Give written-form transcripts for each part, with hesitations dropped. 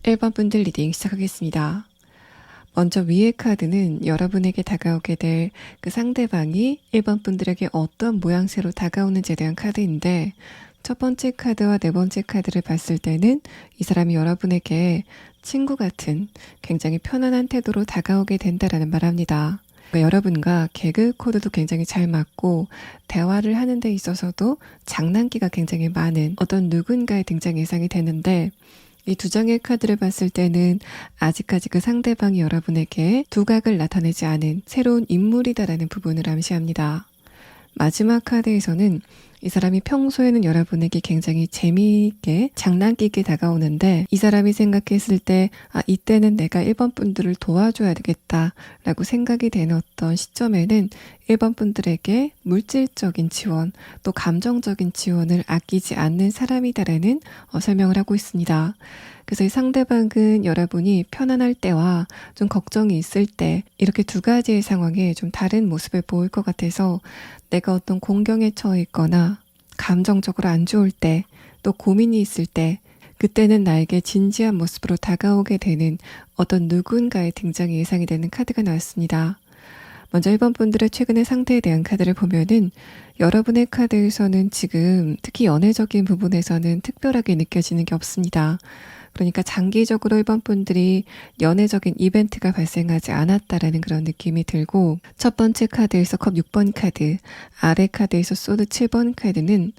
1번 분들 리딩 시작하겠습니다. 먼저 위의 카드는 여러분에게 다가오게 될 그 상대방이 1번 분들에게 어떤 모양새로 다가오는지에 대한 카드인데, 첫 번째 카드와 네 번째 카드를 봤을 때는 이 사람이 여러분에게 친구 같은 굉장히 편안한 태도로 다가오게 된다라는 말합니다. 그러니까 여러분과 개그 코드도 굉장히 잘 맞고 대화를 하는 데 있어서도 장난기가 굉장히 많은 어떤 누군가의 등장 예상이 되는데, 이 두 장의 카드를 봤을 때는 아직까지 그 상대방이 여러분에게 두각을 나타내지 않은 새로운 인물이다라는 부분을 암시합니다. 마지막 카드에서는 이 사람이 평소에는 여러분에게 굉장히 재미있게 장난기 있게 다가오는데, 이 사람이 생각했을 때 이때는 내가 1번 분들을 도와줘야 되겠다 라고 생각이 되는 어떤 시점에는 1번 분들에게 물질적인 지원, 또 감정적인 지원을 아끼지 않는 사람이다라는 설명을 하고 있습니다. 그래서 이 상대방은 여러분이 편안할 때와 좀 걱정이 있을 때, 이렇게 두 가지의 상황에 좀 다른 모습을 보일 것 같아서, 내가 어떤 공경에 처해 있거나 감정적으로 안 좋을 때, 또 고민이 있을 때, 그때는 나에게 진지한 모습으로 다가오게 되는 어떤 누군가의 등장이 예상이 되는 카드가 나왔습니다. 먼저 1번 분들의 최근의 상태에 대한 카드를 보면은, 여러분의 카드에서는 지금 특히 연애적인 부분에서는 특별하게 느껴지는 게 없습니다. 그러니까 장기적으로 1번 분들이 연애적인 이벤트가 발생하지 않았다라는 그런 느낌이 들고, 첫 번째 카드에서 컵 6번 카드, 아래 카드에서 소드 7번 카드는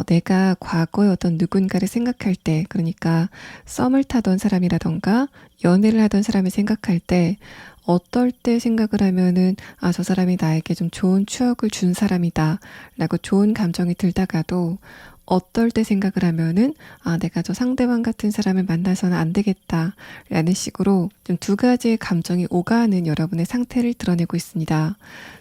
내가 과거에 어떤 누군가를 생각할 때, 그러니까 썸을 타던 사람이라던가 연애를 하던 사람을 생각할 때, 어떨 때 생각을 하면은 저 사람이 나에게 좀 좋은 추억을 준 사람이다 라고 좋은 감정이 들다가도, 어떨 때 생각을 하면은 내가 저 상대방 같은 사람을 만나서는 안 되겠다 라는 식으로 좀 두 가지의 감정이 오가는 여러분의 상태를 드러내고 있습니다.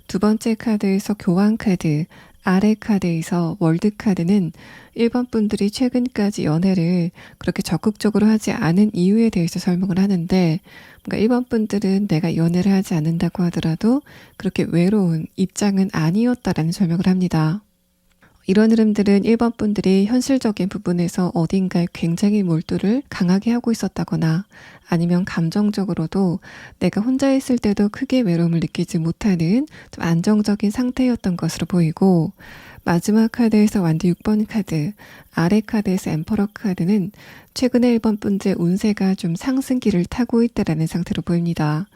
두 번째 카드에서 교환 카드, 아래 카드에서 월드 카드는 1번 분들이 최근까지 연애를 그렇게 적극적으로 하지 않은 이유에 대해서 설명을 하는데, 뭔가 1번 분들은 내가 연애를 하지 않는다고 하더라도 그렇게 외로운 입장은 아니었다라는 설명을 합니다. 이런 흐름들은 1번 분들이 현실적인 부분에서 어딘가에 굉장히 몰두를 강하게 하고 있었다거나, 아니면 감정적으로도 내가 혼자 있을 때도 크게 외로움을 느끼지 못하는 좀 안정적인 상태였던 것으로 보이고, 마지막 카드에서 완드 6번 카드, 아래 카드에서 엠퍼러 카드는 최근에 1번 분들의 운세가 좀 상승기를 타고 있다라는 상태로 보입니다.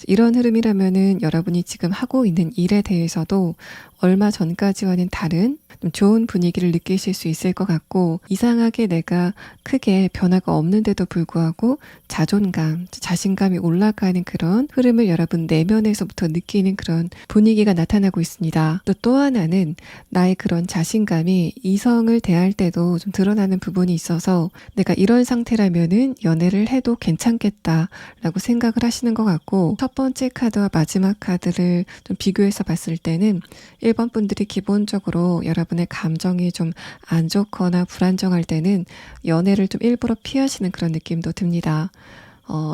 이런 흐름이라면은 여러분이 지금 하고 있는 일에 대해서도 얼마 전까지와는 다른 좀 좋은 분위기를 느끼실 수 있을 것 같고, 이상하게 내가 크게 변화가 없는데도 불구하고 자존감, 자신감이 올라가는 그런 흐름을 여러분 내면에서부터 느끼는 그런 분위기가 나타나고 있습니다. 또 하나는 나의 그런 자신감이 이성을 대할 때도 좀 드러나는 부분이 있어서, 내가 이런 상태라면은 연애를 해도 괜찮겠다라고 생각을 하시는 것 같고, 첫 번째 카드와 마지막 카드를 좀 비교해서 봤을 때는 1번 분들이 기본적으로 여러분의 감정이 좀 안 좋거나 불안정할 때는 연애를 좀 일부러 피하시는 그런 느낌도 듭니다.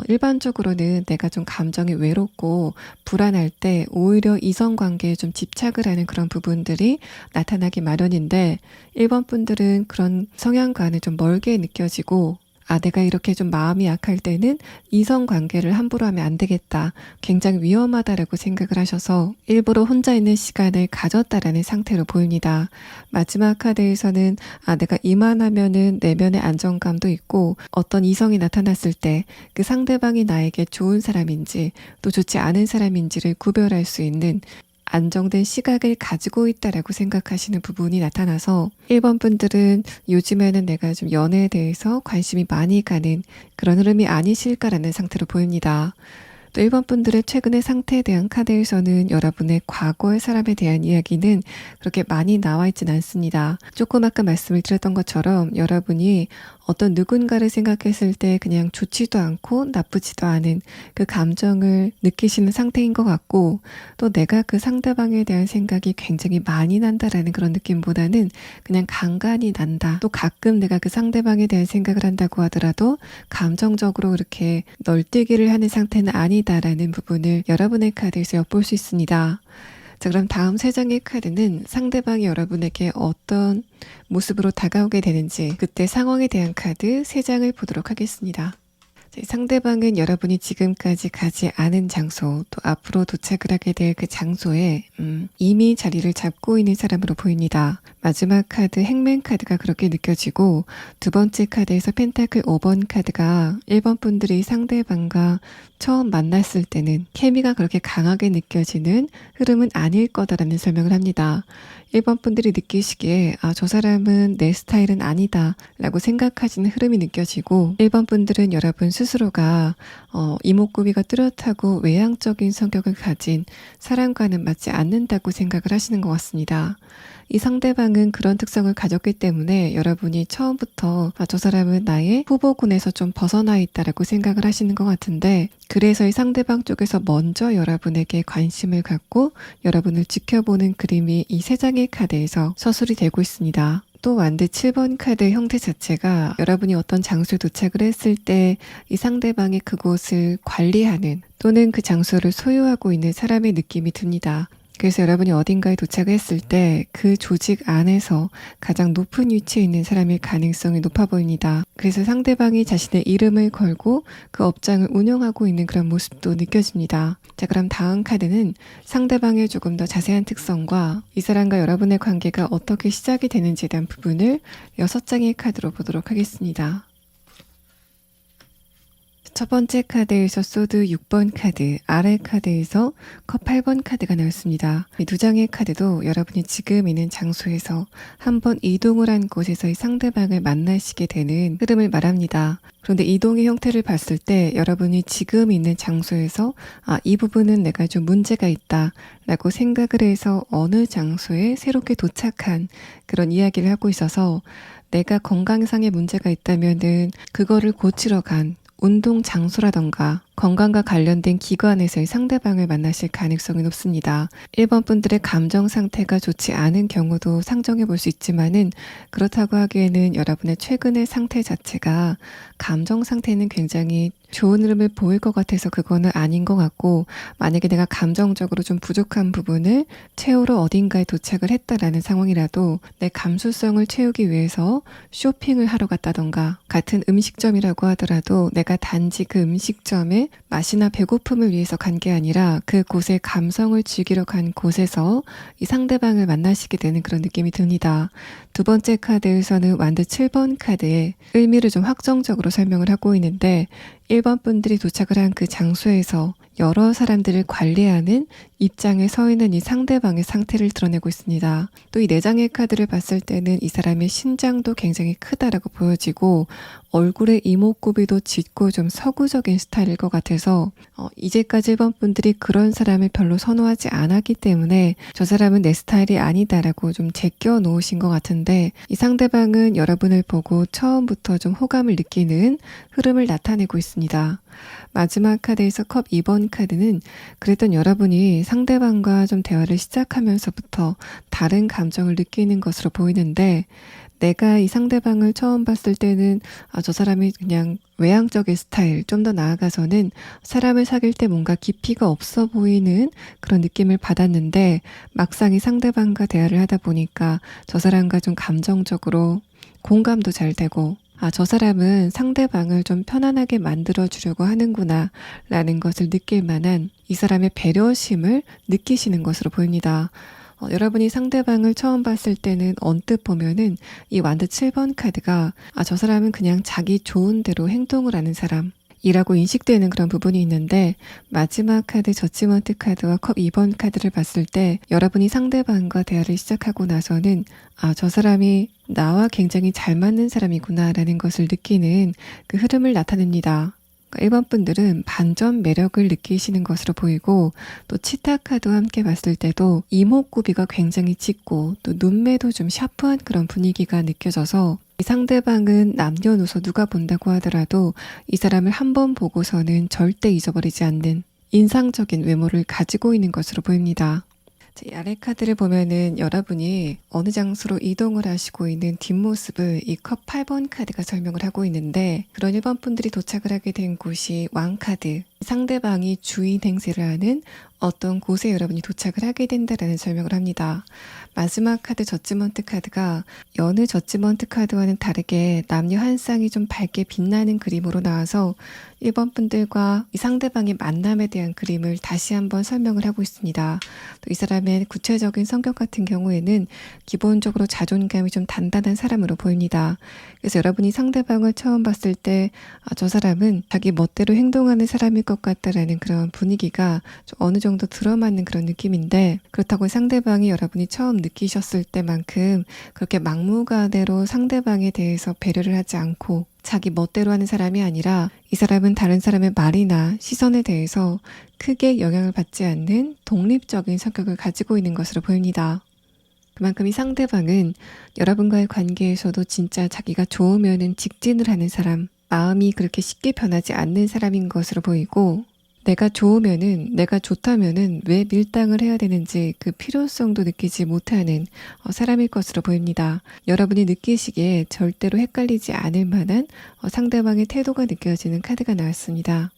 일반적으로는 내가 좀 감정이 외롭고 불안할 때 오히려 이성관계에 좀 집착을 하는 그런 부분들이 나타나기 마련인데, 1번 분들은 그런 성향과는 좀 멀게 느껴지고, 내가 이렇게 좀 마음이 약할 때는 이성관계를 함부로 하면 안 되겠다, 굉장히 위험하다라고 생각을 하셔서 일부러 혼자 있는 시간을 가졌다라는 상태로 보입니다. 마지막 카드에서는 내가 이만하면은 내면의 안정감도 있고, 어떤 이성이 나타났을 때 그 상대방이 나에게 좋은 사람인지 또 좋지 않은 사람인지를 구별할 수 있는 안정된 시각을 가지고 있다라고 생각하시는 부분이 나타나서, 1번 분들은 요즘에는 내가 좀 연애에 대해서 관심이 많이 가는 그런 흐름이 아니실까라는 상태로 보입니다. 또 1번 분들의 최근의 상태에 대한 카드에서는 여러분의 과거의 사람에 대한 이야기는 그렇게 많이 나와 있진 않습니다. 조금 아까 말씀을 드렸던 것처럼 여러분이 어떤 누군가를 생각했을 때 그냥 좋지도 않고 나쁘지도 않은 그 감정을 느끼시는 상태인 것 같고, 또 내가 그 상대방에 대한 생각이 굉장히 많이 난다라는 그런 느낌보다는 그냥 간간이 난다. 또 가끔 내가 그 상대방에 대한 생각을 한다고 하더라도 감정적으로 이렇게 널뛰기를 하는 상태는 아니다라는 부분을 여러분의 카드에서 엿볼 수 있습니다. 자, 그럼 다음 세 장의 카드는 상대방이 여러분에게 어떤 모습으로 다가오게 되는지, 그때 상황에 대한 카드 세 장을 보도록 하겠습니다. 상대방은 여러분이 지금까지 가지 않은 장소, 또 앞으로 도착을 하게 될 그 장소에 이미 자리를 잡고 있는 사람으로 보입니다. 마지막 카드 행맨 카드가 그렇게 느껴지고, 두 번째 카드에서 펜타클 5번 카드가 1번 분들이 상대방과 처음 만났을 때는 케미가 그렇게 강하게 느껴지는 흐름은 아닐 거다라는 설명을 합니다. 1번 분들이 느끼시기에 저 사람은 내 스타일은 아니다 라고 생각하시는 흐름이 느껴지고, 1번 분들은 여러분 스스로가 이목구비가 뚜렷하고 외향적인 성격을 가진 사람과는 맞지 않는다고 생각을 하시는 것 같습니다. 이 상대방은 그런 특성을 가졌기 때문에 여러분이 처음부터 저 사람은 나의 후보군에서 좀 벗어나 있다라고 생각을 하시는 것 같은데, 그래서 이 상대방 쪽에서 먼저 여러분에게 관심을 갖고 여러분을 지켜보는 그림이 이 세 장의 카드에서 서술이 되고 있습니다. 또 완드 7번 카드 형태 자체가 여러분이 어떤 장소에 도착을 했을 때 이 상대방이 그곳을 관리하는 또는 그 장소를 소유하고 있는 사람의 느낌이 듭니다. 그래서 여러분이 어딘가에 도착했을 때 그 조직 안에서 가장 높은 위치에 있는 사람일 가능성이 높아 보입니다. 그래서 상대방이 자신의 이름을 걸고 그 업장을 운영하고 있는 그런 모습도 느껴집니다. 자, 그럼 다음 카드는 상대방의 조금 더 자세한 특성과 이 사람과 여러분의 관계가 어떻게 시작이 되는지에 대한 부분을 6장의 카드로 보도록 하겠습니다. 첫 번째 카드에서 소드 6번 카드, 아래 카드에서 컵 8번 카드가 나왔습니다. 이 두 장의 카드도 여러분이 지금 있는 장소에서 한번 이동을 한 곳에서 이 상대방을 만나시게 되는 흐름을 말합니다. 그런데 이동의 형태를 봤을 때 여러분이 지금 있는 장소에서 이 부분은 내가 좀 문제가 있다 라고 생각을 해서 어느 장소에 새롭게 도착한 그런 이야기를 하고 있어서, 내가 건강상의 문제가 있다면은 그거를 고치러 간 운동 장소라던가 건강과 관련된 기관에서의 상대방을 만나실 가능성이 높습니다. 1번 분들의 감정 상태가 좋지 않은 경우도 상정해 볼 수 있지만은, 그렇다고 하기에는 여러분의 최근의 상태 자체가 감정 상태는 굉장히 좋은 흐름을 보일 것 같아서 그거는 아닌 것 같고, 만약에 내가 감정적으로 좀 부족한 부분을 채우러 어딘가에 도착을 했다라는 상황이라도 내 감수성을 채우기 위해서 쇼핑을 하러 갔다던가, 같은 음식점이라고 하더라도 내가 단지 그 음식점에 맛이나 배고픔을 위해서 간 게 아니라 그곳의 감성을 즐기러 간 곳에서 이 상대방을 만나시게 되는 그런 느낌이 듭니다. 두 번째 카드에서는 완드 7번 카드의 의미를 좀 확정적으로 설명을 하고 있는데, 1번 분들이 도착을 한 그 장소에서 여러 사람들을 관리하는 입장에 서 있는 이 상대방의 상태를 드러내고 있습니다. 또 이 4장의 카드를 봤을 때는 이 사람의 신장도 굉장히 크다라고 보여지고, 얼굴의 이목구비도 짙고 좀 서구적인 스타일일 것 같아서 이제까지 1번 분들이 그런 사람을 별로 선호하지 않았기 때문에 저 사람은 내 스타일이 아니다라고 좀 제껴 놓으신 것 같은데, 이 상대방은 여러분을 보고 처음부터 좀 호감을 느끼는 흐름을 나타내고 있습니다. 마지막 카드에서 컵 2번 카드는 그랬던 여러분이 상대방과 좀 대화를 시작하면서부터 다른 감정을 느끼는 것으로 보이는데, 내가 이 상대방을 처음 봤을 때는 저 사람이 그냥 외향적인 스타일, 좀 더 나아가서는 사람을 사귈 때 뭔가 깊이가 없어 보이는 그런 느낌을 받았는데, 막상 이 상대방과 대화를 하다 보니까 저 사람과 좀 감정적으로 공감도 잘 되고, 저 사람은 상대방을 좀 편안하게 만들어주려고 하는구나 라는 것을 느낄 만한 이 사람의 배려심을 느끼시는 것으로 보입니다. 여러분이 상대방을 처음 봤을 때는 언뜻 보면은 이 완드 7번 카드가 저 사람은 그냥 자기 좋은 대로 행동을 하는 사람 이라고 인식되는 그런 부분이 있는데, 마지막 카드 저지먼트 카드와 컵 2번 카드를 봤을 때 여러분이 상대방과 대화를 시작하고 나서는 저 사람이 나와 굉장히 잘 맞는 사람이구나 라는 것을 느끼는 그 흐름을 나타냅니다. 1번 분들은 반전 매력을 느끼시는 것으로 보이고, 또 치타 카드와 함께 봤을 때도 이목구비가 굉장히 짙고 또 눈매도 좀 샤프한 그런 분위기가 느껴져서, 이 상대방은 남녀노소 누가 본다고 하더라도 이 사람을 한 번 보고서는 절대 잊어버리지 않는 인상적인 외모를 가지고 있는 것으로 보입니다. 이 아래 카드를 보면은 여러분이 어느 장소로 이동을 하시고 있는 뒷모습을 이 컵 8번 카드가 설명을 하고 있는데, 그런 1번 분들이 도착을 하게 된 곳이 왕카드, 상대방이 주인 행세를 하는 어떤 곳에 여러분이 도착을 하게 된다라는 설명을 합니다. 마지막 카드 저지먼트 카드가 여느 저지먼트 카드와는 다르게 남녀 한 쌍이 좀 밝게 빛나는 그림으로 나와서 1번 분들과 이 상대방의 만남에 대한 그림을 다시 한번 설명을 하고 있습니다. 또 이 사람의 구체적인 성격 같은 경우에는 기본적으로 자존감이 좀 단단한 사람으로 보입니다. 그래서 여러분이 상대방을 처음 봤을 때 저 사람은 자기 멋대로 행동하는 사람일 것 같다라는 그런 분위기가 좀 어느 정도 들어맞는 그런 느낌인데, 그렇다고 상대방이 여러분이 처음 느끼셨을 때만큼 그렇게 막무가내로 상대방에 대해서 배려를 하지 않고 자기 멋대로 하는 사람이 아니라, 이 사람은 다른 사람의 말이나 시선에 대해서 크게 영향을 받지 않는 독립적인 성격을 가지고 있는 것으로 보입니다. 그만큼 이 상대방은 여러분과의 관계에서도 진짜 자기가 좋으면은 직진을 하는 사람, 마음이 그렇게 쉽게 변하지 않는 사람인 것으로 보이고, 내가 좋으면은, 내가 좋다면은 왜 밀당을 해야 되는지 그 필요성도 느끼지 못하는 사람일 것으로 보입니다. 여러분이 느끼시기에 절대로 헷갈리지 않을 만한 상대방의 태도가 느껴지는 카드가 나왔습니다.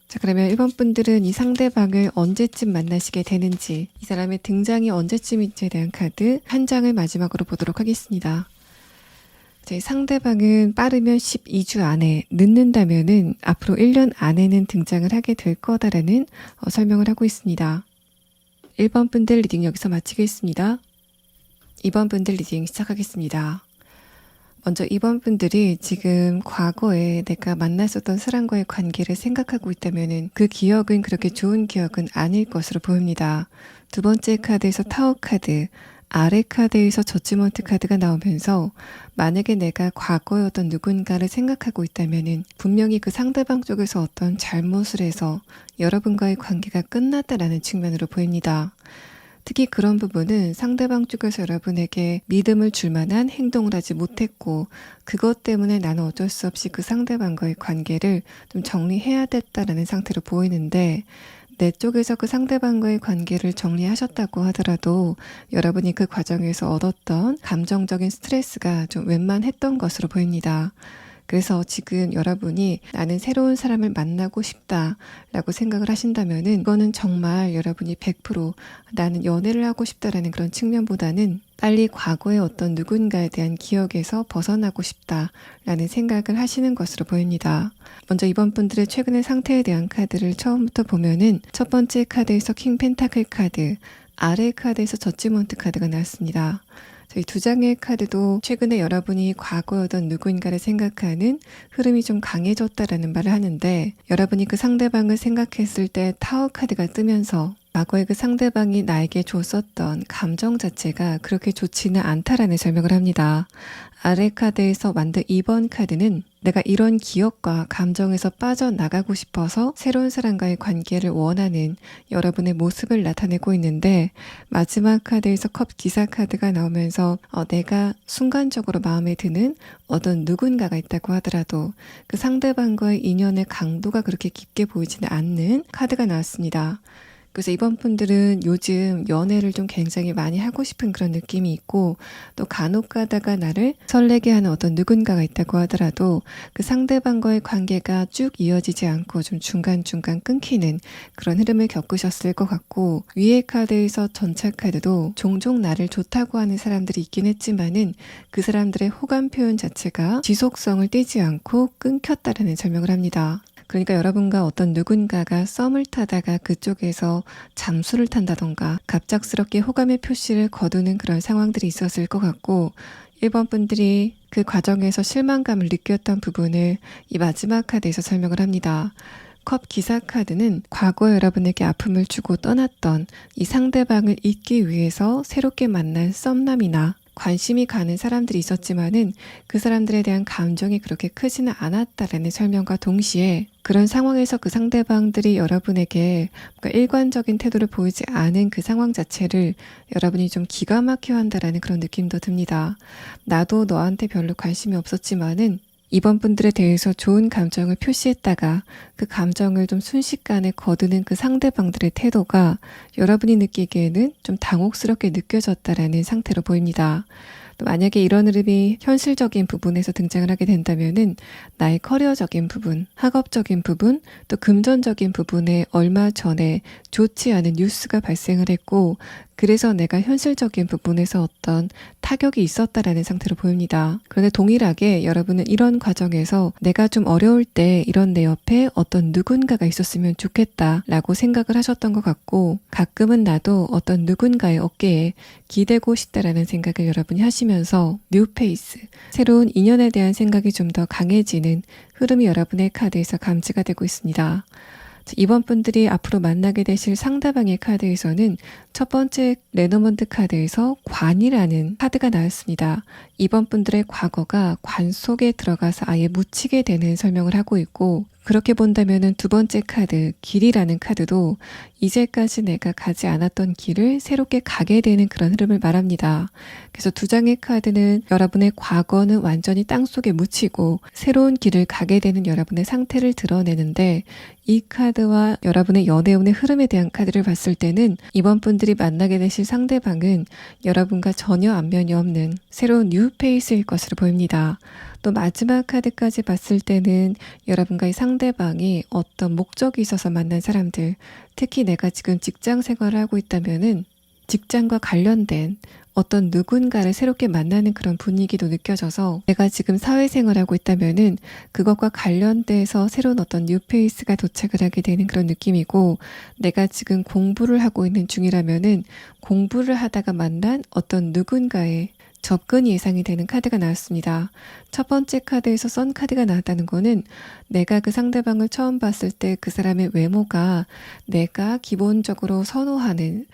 자, 그러면 1번 분들은 이 상대방을 언제쯤 만나시게 되는지, 이 사람의 등장이 언제쯤인지에 대한 카드 한 장을 마지막으로 보도록 하겠습니다. 제 상대방은 빠르면 12주 안에, 늦는다면은 앞으로 1년 안에는 등장을 하게 될 거다라는 설명을 하고 있습니다. 1번 분들 리딩 여기서 마치겠습니다. 2번 분들 리딩 시작하겠습니다. 먼저 2번 분들이 지금 과거에 내가 만났었던 사람과의 관계를 생각하고 있다면은 그 기억은 그렇게 좋은 기억은 아닐 것으로 보입니다. 두 번째 카드에서 타워 카드, 아래 카드에서 저지먼트 카드가 나오면서 만약에 내가 과거의 어떤 누군가를 생각하고 있다면은 분명히 그 상대방 쪽에서 어떤 잘못을 해서 여러분과의 관계가 끝났다라는 측면으로 보입니다. 특히 그런 부분은 상대방 쪽에서 여러분에게 믿음을 줄 만한 행동을 하지 못했고, 그것 때문에 나는 어쩔 수 없이 그 상대방과의 관계를 좀 정리해야 됐다라는 상태로 보이는데, 내 쪽에서 그 상대방과의 관계를 정리하셨다고 하더라도 여러분이 그 과정에서 얻었던 감정적인 스트레스가 좀 웬만했던 것으로 보입니다. 그래서 지금 여러분이 나는 새로운 사람을 만나고 싶다라고 생각을 하신다면은, 이거는 정말 여러분이 100% 나는 연애를 하고 싶다라는 그런 측면보다는 빨리 과거의 어떤 누군가에 대한 기억에서 벗어나고 싶다라는 생각을 하시는 것으로 보입니다. 먼저 이번 분들의 최근의 상태에 대한 카드를 처음부터 보면은 첫 번째 카드에서 킹 펜타클 카드, 아래 카드에서 저지먼트 카드가 나왔습니다. 이 두 장의 카드도 최근에 여러분이 과거였던 누구인가를 생각하는 흐름이 좀 강해졌다라는 말을 하는데, 여러분이 그 상대방을 생각했을 때 타워 카드가 뜨면서 과거에 그 상대방이 나에게 줬었던 감정 자체가 그렇게 좋지는 않다라는 설명을 합니다. 아래 카드에서 만든 2번 카드는 내가 이런 기억과 감정에서 빠져나가고 싶어서 새로운 사람과의 관계를 원하는 여러분의 모습을 나타내고 있는데, 마지막 카드에서 컵 기사 카드가 나오면서 내가 순간적으로 마음에 드는 어떤 누군가가 있다고 하더라도 그 상대방과의 인연의 강도가 그렇게 깊게 보이지는 않는 카드가 나왔습니다. 그래서 이번 분들은 요즘 연애를 좀 굉장히 많이 하고 싶은 그런 느낌이 있고, 또 간혹 가다가 나를 설레게 하는 어떤 누군가가 있다고 하더라도 그 상대방과의 관계가 쭉 이어지지 않고 좀 중간중간 끊기는 그런 흐름을 겪으셨을 것 같고, 위의 카드에서 전차 카드도 종종 나를 좋다고 하는 사람들이 있긴 했지만은 그 사람들의 호감 표현 자체가 지속성을 띠지 않고 끊겼다라는 설명을 합니다. 그러니까 여러분과 어떤 누군가가 썸을 타다가 그쪽에서 잠수를 탄다던가 갑작스럽게 호감의 표시를 거두는 그런 상황들이 있었을 것 같고, 1번 분들이 그 과정에서 실망감을 느꼈던 부분을 이 마지막 카드에서 설명을 합니다. 컵 기사 카드는 과거 여러분에게 아픔을 주고 떠났던 이 상대방을 잊기 위해서 새롭게 만난 썸남이나 관심이 가는 사람들이 있었지만은 그 사람들에 대한 감정이 그렇게 크지는 않았다라는 설명과 동시에, 그런 상황에서 그 상대방들이 여러분에게 뭔가 일관적인 태도를 보이지 않은 그 상황 자체를 여러분이 좀 기가 막혀 한다라는 그런 느낌도 듭니다. 나도 너한테 별로 관심이 없었지만은 이번 분들에 대해서 좋은 감정을 표시했다가 그 감정을 좀 순식간에 거두는 그 상대방들의 태도가 여러분이 느끼기에는 좀 당혹스럽게 느껴졌다라는 상태로 보입니다. 또 만약에 이런 흐름이 현실적인 부분에서 등장을 하게 된다면은 나의 커리어적인 부분, 학업적인 부분, 또 금전적인 부분에 얼마 전에 좋지 않은 뉴스가 발생을 했고, 그래서 내가 현실적인 부분에서 어떤 타격이 있었다라는 상태로 보입니다. 그런데 동일하게 여러분은 이런 과정에서 내가 좀 어려울 때 이런 내 옆에 어떤 누군가가 있었으면 좋겠다라고 생각을 하셨던 것 같고, 가끔은 나도 어떤 누군가의 어깨에 기대고 싶다라는 생각을 여러분이 하시면서 뉴페이스, 새로운 인연에 대한 생각이 좀 더 강해지는 흐름이 여러분의 카드에서 감지가 되고 있습니다. 이번 분들이 앞으로 만나게 되실 상대방의 카드에서는 첫 번째 레노먼드 카드에서 관이라는 카드가 나왔습니다. 이번 분들의 과거가 관 속에 들어가서 아예 묻히게 되는 설명을 하고 있고, 그렇게 본다면은 두 번째 카드 길이라는 카드도 이제까지 내가 가지 않았던 길을 새롭게 가게 되는 그런 흐름을 말합니다. 그래서 두 장의 카드는 여러분의 과거는 완전히 땅속에 묻히고 새로운 길을 가게 되는 여러분의 상태를 드러내는데, 이 카드와 여러분의 연애운의 흐름에 대한 카드를 봤을 때는 이번 분들이 만나게 되실 상대방은 여러분과 전혀 안면이 없는 새로운 뉴페이스일 것으로 보입니다. 또 마지막 카드까지 봤을 때는 여러분과 이 상대방이 어떤 목적이 있어서 만난 사람들, 특히 내가 지금 직장 생활을 하고 있다면은 직장과 관련된 어떤 누군가를 새롭게 만나는 그런 분위기도 느껴져서, 내가 지금 사회생활을 하고 있다면은 그것과 관련돼서 새로운 어떤 뉴페이스가 도착을 하게 되는 그런 느낌이고, 내가 지금 공부를 하고 있는 중이라면은 공부를 하다가 만난 어떤 누군가의 접근이 예상이 되는 카드가 나왔습니다. 첫 번째 카드에서 선 카드가 나왔다는 거는 내가 그 상대방을 처음 봤을 때 그 사람의 외모가 내가 기본적으로 선호하는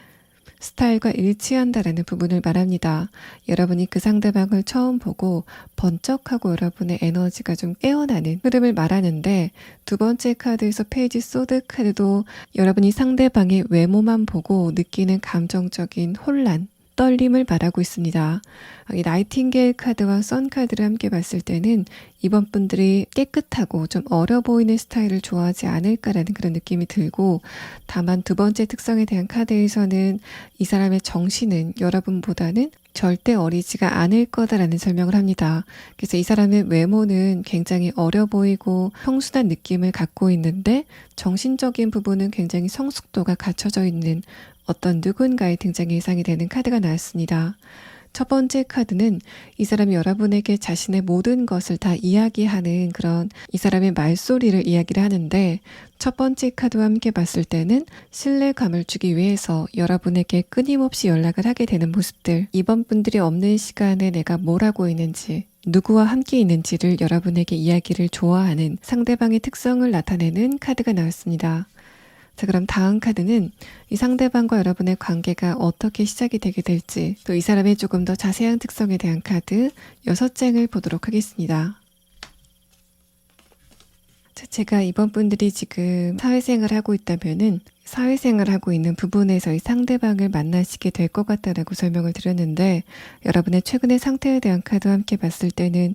스타일과 일치한다라는 부분을 말합니다. 여러분이 그 상대방을 처음 보고 번쩍하고 여러분의 에너지가 좀 깨어나는 흐름을 말하는데, 두 번째 카드에서 페이지 소드 카드도 여러분이 상대방의 외모만 보고 느끼는 감정적인 혼란, 떨림을 말하고 있습니다. 이 나이팅게일 카드와 선 카드를 함께 봤을 때는 이번 분들이 깨끗하고 좀 어려 보이는 스타일을 좋아하지 않을까라는 그런 느낌이 들고, 다만 두 번째 특성에 대한 카드에서는 이 사람의 정신은 여러분보다는 절대 어리지가 않을 거다라는 설명을 합니다. 그래서 이 사람의 외모는 굉장히 어려 보이고 평순한 느낌을 갖고 있는데, 정신적인 부분은 굉장히 성숙도가 갖춰져 있는 어떤 누군가의 등장이 예상이 되는 카드가 나왔습니다. 첫 번째 카드는 이 사람이 여러분에게 자신의 모든 것을 다 이야기하는 그런 이 사람의 말소리를 이야기를 하는데, 첫 번째 카드와 함께 봤을 때는 신뢰감을 주기 위해서 여러분에게 끊임없이 연락을 하게 되는 모습들, 이번 분들이 없는 시간에 내가 뭘 하고 있는지, 누구와 함께 있는지를 여러분에게 이야기를 좋아하는 상대방의 특성을 나타내는 카드가 나왔습니다. 자, 그럼 다음 카드는 이 상대방과 여러분의 관계가 어떻게 시작이 되게 될지, 또 이 사람의 조금 더 자세한 특성에 대한 카드 6장을 보도록 하겠습니다. 자, 제가 이번 분들이 지금 사회생활을 하고 있다면은 사회생활을 하고 있는 부분에서 이 상대방을 만나시게 될 것 같다라고 설명을 드렸는데, 여러분의 최근의 상태에 대한 카드와 함께 봤을 때는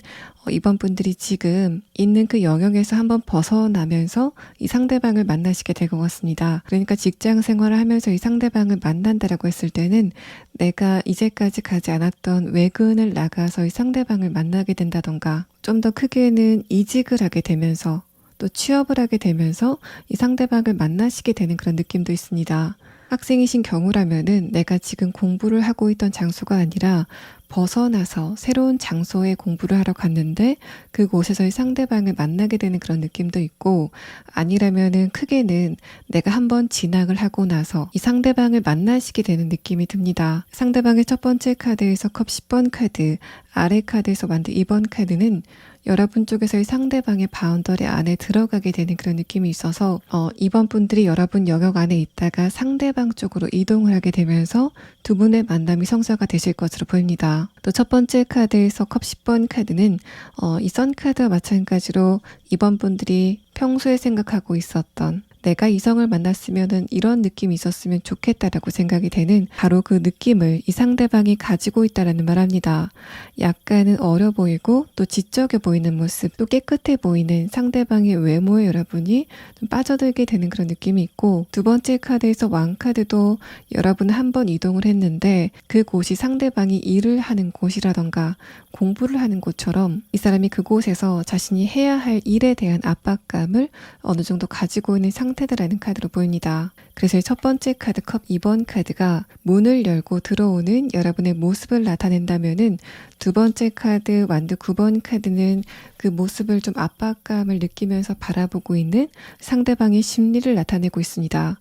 이번 분들이 지금 있는 그 영역에서 한번 벗어나면서 이 상대방을 만나시게 될 것 같습니다. 그러니까 직장 생활을 하면서 이 상대방을 만난다라고 했을 때는 내가 이제까지 가지 않았던 외근을 나가서 이 상대방을 만나게 된다던가, 좀 더 크게는 이직을 하게 되면서 또 취업을 하게 되면서 이 상대방을 만나시게 되는 그런 느낌도 있습니다. 학생이신 경우라면은 내가 지금 공부를 하고 있던 장소가 아니라 벗어나서 새로운 장소에 공부를 하러 갔는데 그곳에서의 상대방을 만나게 되는 그런 느낌도 있고, 아니라면은 크게는 내가 한번 진학을 하고 나서 이 상대방을 만나시게 되는 느낌이 듭니다. 상대방의 첫 번째 카드에서 컵 10번 카드, 아래 카드에서 만든 2번 카드는 여러분 쪽에서의 상대방의 바운더리 안에 들어가게 되는 그런 느낌이 있어서 이번 분들이 여러분 영역 안에 있다가 상대방 쪽으로 이동을 하게 되면서 두 분의 만남이 성사가 되실 것으로 보입니다. 또 첫 번째 카드에서 컵 10번 카드는 이 선 카드와 마찬가지로 이번 분들이 평소에 생각하고 있었던 내가 이성을 만났으면은 이런 느낌이 있었으면 좋겠다라고 생각이 되는 바로 그 느낌을 이 상대방이 가지고 있다라는 말합니다. 약간은 어려 보이고 또 지적해 보이는 모습, 또 깨끗해 보이는 상대방의 외모에 여러분이 좀 빠져들게 되는 그런 느낌이 있고, 두 번째 카드에서 왕카드도 여러분은 한 번 이동을 했는데 그곳이 상대방이 일을 하는 곳이라던가 공부를 하는 곳처럼 이 사람이 그곳에서 자신이 해야 할 일에 대한 압박감을 어느 정도 가지고 있는 상태다라는 카드로 보입니다. 그래서 첫 번째 카드 컵 2번 카드가 문을 열고 들어오는 여러분의 모습을 나타낸다면은, 두 번째 카드 완드 9번 카드는 그 모습을 좀 압박감을 느끼면서 바라보고 있는 상대방의 심리를 나타내고 있습니다.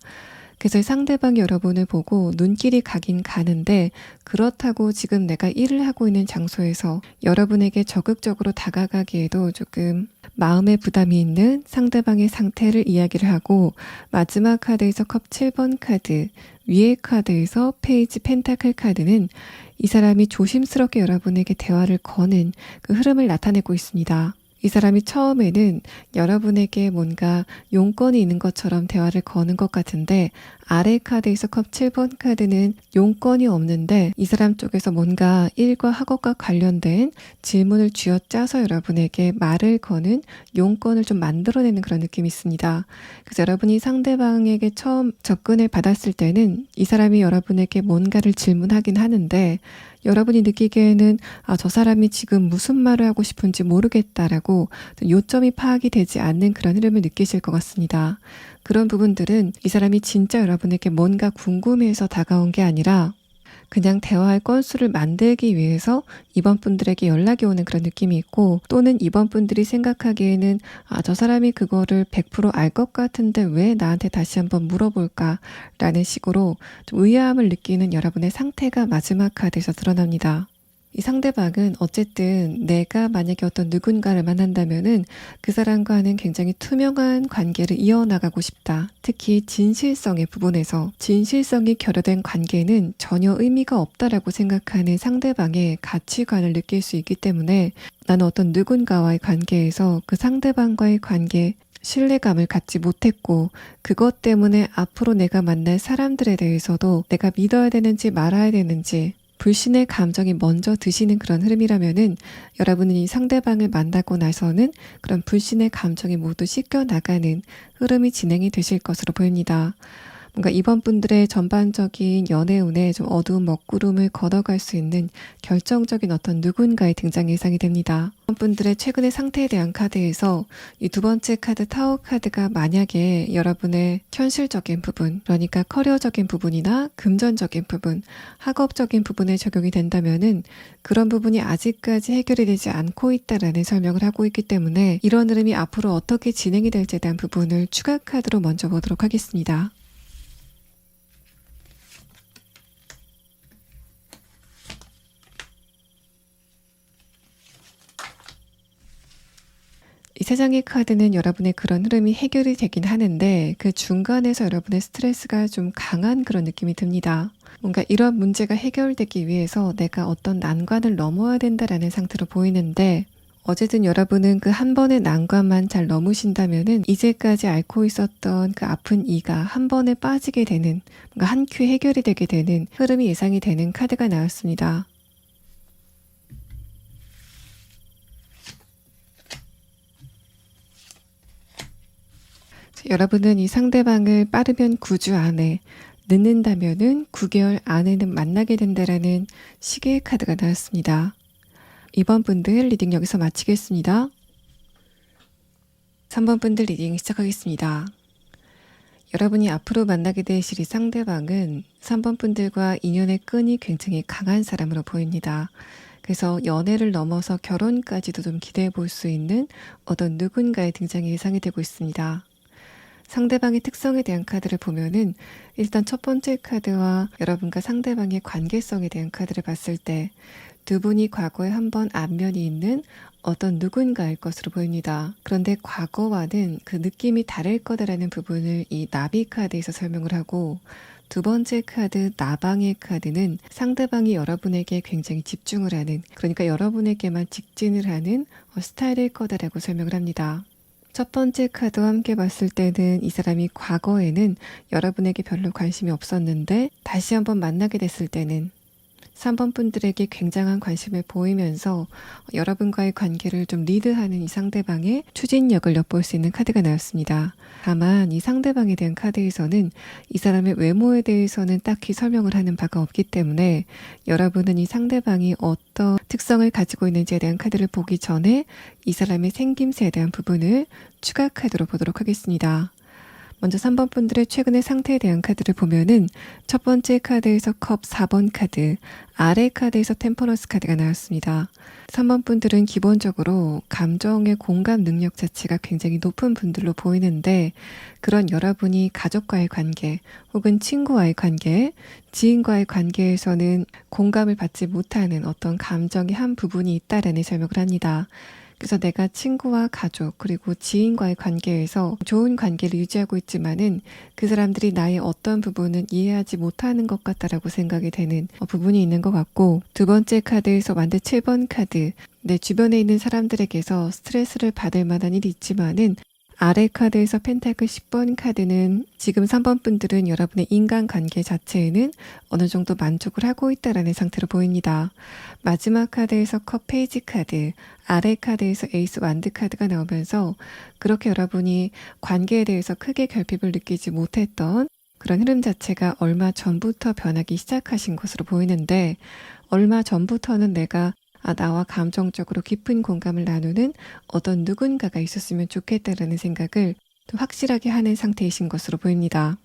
그래서 상대방이 여러분을 보고 눈길이 가긴 가는데, 그렇다고 지금 내가 일을 하고 있는 장소에서 여러분에게 적극적으로 다가가기에도 조금 마음의 부담이 있는 상대방의 상태를 이야기를 하고, 마지막 카드에서 컵 7번 카드, 위의 카드에서 페이지 펜타클 카드는 이 사람이 조심스럽게 여러분에게 대화를 거는 그 흐름을 나타내고 있습니다. 이 사람이 처음에는 여러분에게 뭔가 용건이 있는 것처럼 대화를 거는 것 같은데, 아래 카드에서 컵 7번 카드는 용건이 없는데 이 사람 쪽에서 뭔가 일과 학업과 관련된 질문을 쥐어짜서 여러분에게 말을 거는 용건을 좀 만들어내는 그런 느낌이 있습니다. 그래서 여러분이 상대방에게 처음 접근을 받았을 때는 이 사람이 여러분에게 뭔가를 질문하긴 하는데, 여러분이 느끼기에는 저 사람이 지금 무슨 말을 하고 싶은지 모르겠다라고 요점이 파악이 되지 않는 그런 흐름을 느끼실 것 같습니다. 그런 부분들은 이 사람이 진짜 여러분에게 뭔가 궁금해서 다가온 게 아니라 그냥 대화할 건수를 만들기 위해서 이번 분들에게 연락이 오는 그런 느낌이 있고, 또는 이번 분들이 생각하기에는 저 사람이 그거를 100% 알 것 같은데 왜 나한테 다시 한번 물어볼까 라는 식으로 좀 의아함을 느끼는 여러분의 상태가 마지막 카드에서 드러납니다. 이 상대방은 어쨌든 내가 만약에 어떤 누군가를 만난다면은 그 사람과는 굉장히 투명한 관계를 이어나가고 싶다. 특히 진실성의 부분에서 진실성이 결여된 관계는 전혀 의미가 없다라고 생각하는 상대방의 가치관을 느낄 수 있기 때문에, 나는 어떤 누군가와의 관계에서 그 상대방과의 관계 신뢰감을 갖지 못했고, 그것 때문에 앞으로 내가 만날 사람들에 대해서도 내가 믿어야 되는지 말아야 되는지 불신의 감정이 먼저 드시는 그런 흐름이라면은, 여러분은 이 상대방을 만나고 나서는 그런 불신의 감정이 모두 씻겨나가는 흐름이 진행이 되실 것으로 보입니다. 뭔가 이번 분들의 전반적인 연애운에 좀 어두운 먹구름을 걷어갈 수 있는 결정적인 어떤 누군가의 등장 예상이 됩니다. 이번 분들의 최근의 상태에 대한 카드에서 이 두 번째 카드 타워 카드가 만약에 여러분의 현실적인 부분, 그러니까 커리어적인 부분이나 금전적인 부분, 학업적인 부분에 적용이 된다면은 그런 부분이 아직까지 해결이 되지 않고 있다라는 설명을 하고 있기 때문에, 이런 흐름이 앞으로 어떻게 진행이 될지에 대한 부분을 추가 카드로 먼저 보도록 하겠습니다. 이 세 장의 카드는 여러분의 그런 흐름이 해결이 되긴 하는데, 그 중간에서 여러분의 스트레스가 좀 강한 그런 느낌이 듭니다. 뭔가 이런 문제가 해결되기 위해서 내가 어떤 난관을 넘어야 된다라는 상태로 보이는데, 어쨌든 여러분은 그 한 번의 난관만 잘 넘으신다면은 이제까지 앓고 있었던 그 아픈 이가 한 번에 빠지게 되는, 뭔가 한 큐에 해결이 되게 되는 흐름이 예상이 되는 카드가 나왔습니다. 여러분은 이 상대방을 빠르면 9주 안에, 늦는다면은 9개월 안에는 만나게 된다라는 시계의 카드가 나왔습니다. 이번 분들 리딩 여기서 마치겠습니다. 3번 분들 리딩 시작하겠습니다. 여러분이 앞으로 만나게 되실 이 상대방은 3번 분들과 인연의 끈이 굉장히 강한 사람으로 보입니다. 그래서 연애를 넘어서 결혼까지도 좀 기대해 볼 수 있는 어떤 누군가의 등장이 예상이 되고 있습니다. 상대방의 특성에 대한 카드를 보면은, 일단 첫 번째 카드와 여러분과 상대방의 관계성에 대한 카드를 봤을 때 두 분이 과거에 한번 안면이 있는 어떤 누군가일 것으로 보입니다. 그런데 과거와는 그 느낌이 다를 거다라는 부분을 이 나비 카드에서 설명을 하고, 두 번째 카드 나방의 카드는 상대방이 여러분에게 굉장히 집중을 하는, 그러니까 여러분에게만 직진을 하는 스타일일 거다라고 설명을 합니다. 첫 번째 카드와 함께 봤을 때는 이 사람이 과거에는 여러분에게 별로 관심이 없었는데 다시 한번 만나게 됐을 때는 3번 분들에게 굉장한 관심을 보이면서 여러분과의 관계를 좀 리드하는 이 상대방의 추진력을 엿볼 수 있는 카드가 나왔습니다. 다만 이 상대방에 대한 카드에서는 이 사람의 외모에 대해서는 딱히 설명을 하는 바가 없기 때문에 여러분은 이 상대방이 어떤 특성을 가지고 있는지에 대한 카드를 보기 전에 이 사람의 생김새에 대한 부분을 추가 카드로 보도록 하겠습니다. 먼저 3번 분들의 최근의 상태에 대한 카드를 보면은 첫 번째 카드에서 컵 4번 카드, 아래 카드에서 템퍼런스 카드가 나왔습니다. 3번 분들은 기본적으로 감정의 공감 능력 자체가 굉장히 높은 분들로 보이는데 그런 여러분이 가족과의 관계 혹은 친구와의 관계, 지인과의 관계에서는 공감을 받지 못하는 어떤 감정의 한 부분이 있다라는 설명을 합니다. 그래서 내가 친구와 가족 그리고 지인과의 관계에서 좋은 관계를 유지하고 있지만은 그 사람들이 나의 어떤 부분은 이해하지 못하는 것 같다라고 생각이 되는 부분이 있는 것 같고, 두 번째 카드에서 만든 7번 카드, 내 주변에 있는 사람들에게서 스트레스를 받을 만한 일이 있지만은 아래 카드에서 펜타클 10번 카드는 지금 3번 분들은 여러분의 인간관계 자체에는 어느 정도 만족을 하고 있다라는 상태로 보입니다. 마지막 카드에서 컵 페이지 카드, 아래 카드에서 에이스 완드 카드가 나오면서 그렇게 여러분이 관계에 대해서 크게 결핍을 느끼지 못했던 그런 흐름 자체가 얼마 전부터 변하기 시작하신 것으로 보이는데, 얼마 전부터는 내가 나와 감정적으로 깊은 공감을 나누는 어떤 누군가가 있었으면 좋겠다라는 생각을 또 확실하게 하는 상태이신 것으로 보입니다.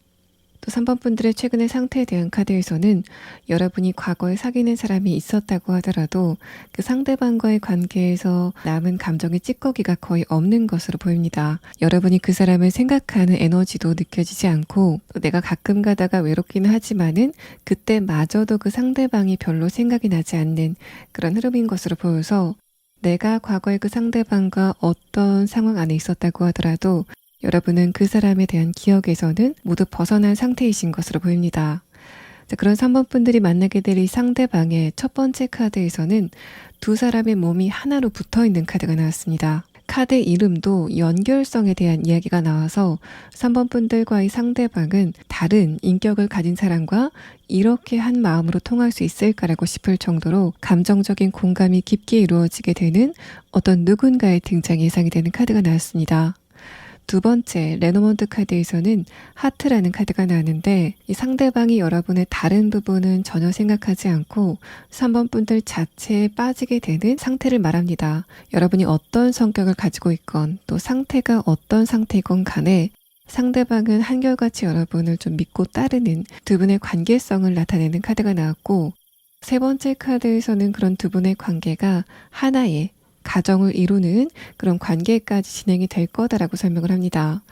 또 3번 분들의 최근의 상태에 대한 카드에서는 여러분이 과거에 사귀는 사람이 있었다고 하더라도 그 상대방과의 관계에서 남은 감정의 찌꺼기가 거의 없는 것으로 보입니다. 여러분이 그 사람을 생각하는 에너지도 느껴지지 않고, 또 내가 가끔 가다가 외롭기는 하지만은 그때마저도 그 상대방이 별로 생각이 나지 않는 그런 흐름인 것으로 보여서, 내가 과거에 그 상대방과 어떤 상황 안에 있었다고 하더라도 여러분은 그 사람에 대한 기억에서는 모두 벗어난 상태이신 것으로 보입니다. 자, 그런 3번 분들이 만나게 될 이 상대방의 첫 번째 카드에서는 두 사람의 몸이 하나로 붙어 있는 카드가 나왔습니다. 카드 이름도 연결성에 대한 이야기가 나와서 3번 분들과의 상대방은 다른 인격을 가진 사람과 이렇게 한 마음으로 통할 수 있을까라고 싶을 정도로 감정적인 공감이 깊게 이루어지게 되는 어떤 누군가의 등장이 예상이 되는 카드가 나왔습니다. 두 번째 레노먼트 카드에서는 하트라는 카드가 나왔는데, 이 상대방이 여러분의 다른 부분은 전혀 생각하지 않고 3번 분들 자체에 빠지게 되는 상태를 말합니다. 여러분이 어떤 성격을 가지고 있건 또 상태가 어떤 상태이건 간에 상대방은 한결같이 여러분을 좀 믿고 따르는 두 분의 관계성을 나타내는 카드가 나왔고, 세 번째 카드에서는 그런 두 분의 관계가 하나의 가정을 이루는 그런 관계까지 진행이 될 거다라고 설명을 합니다.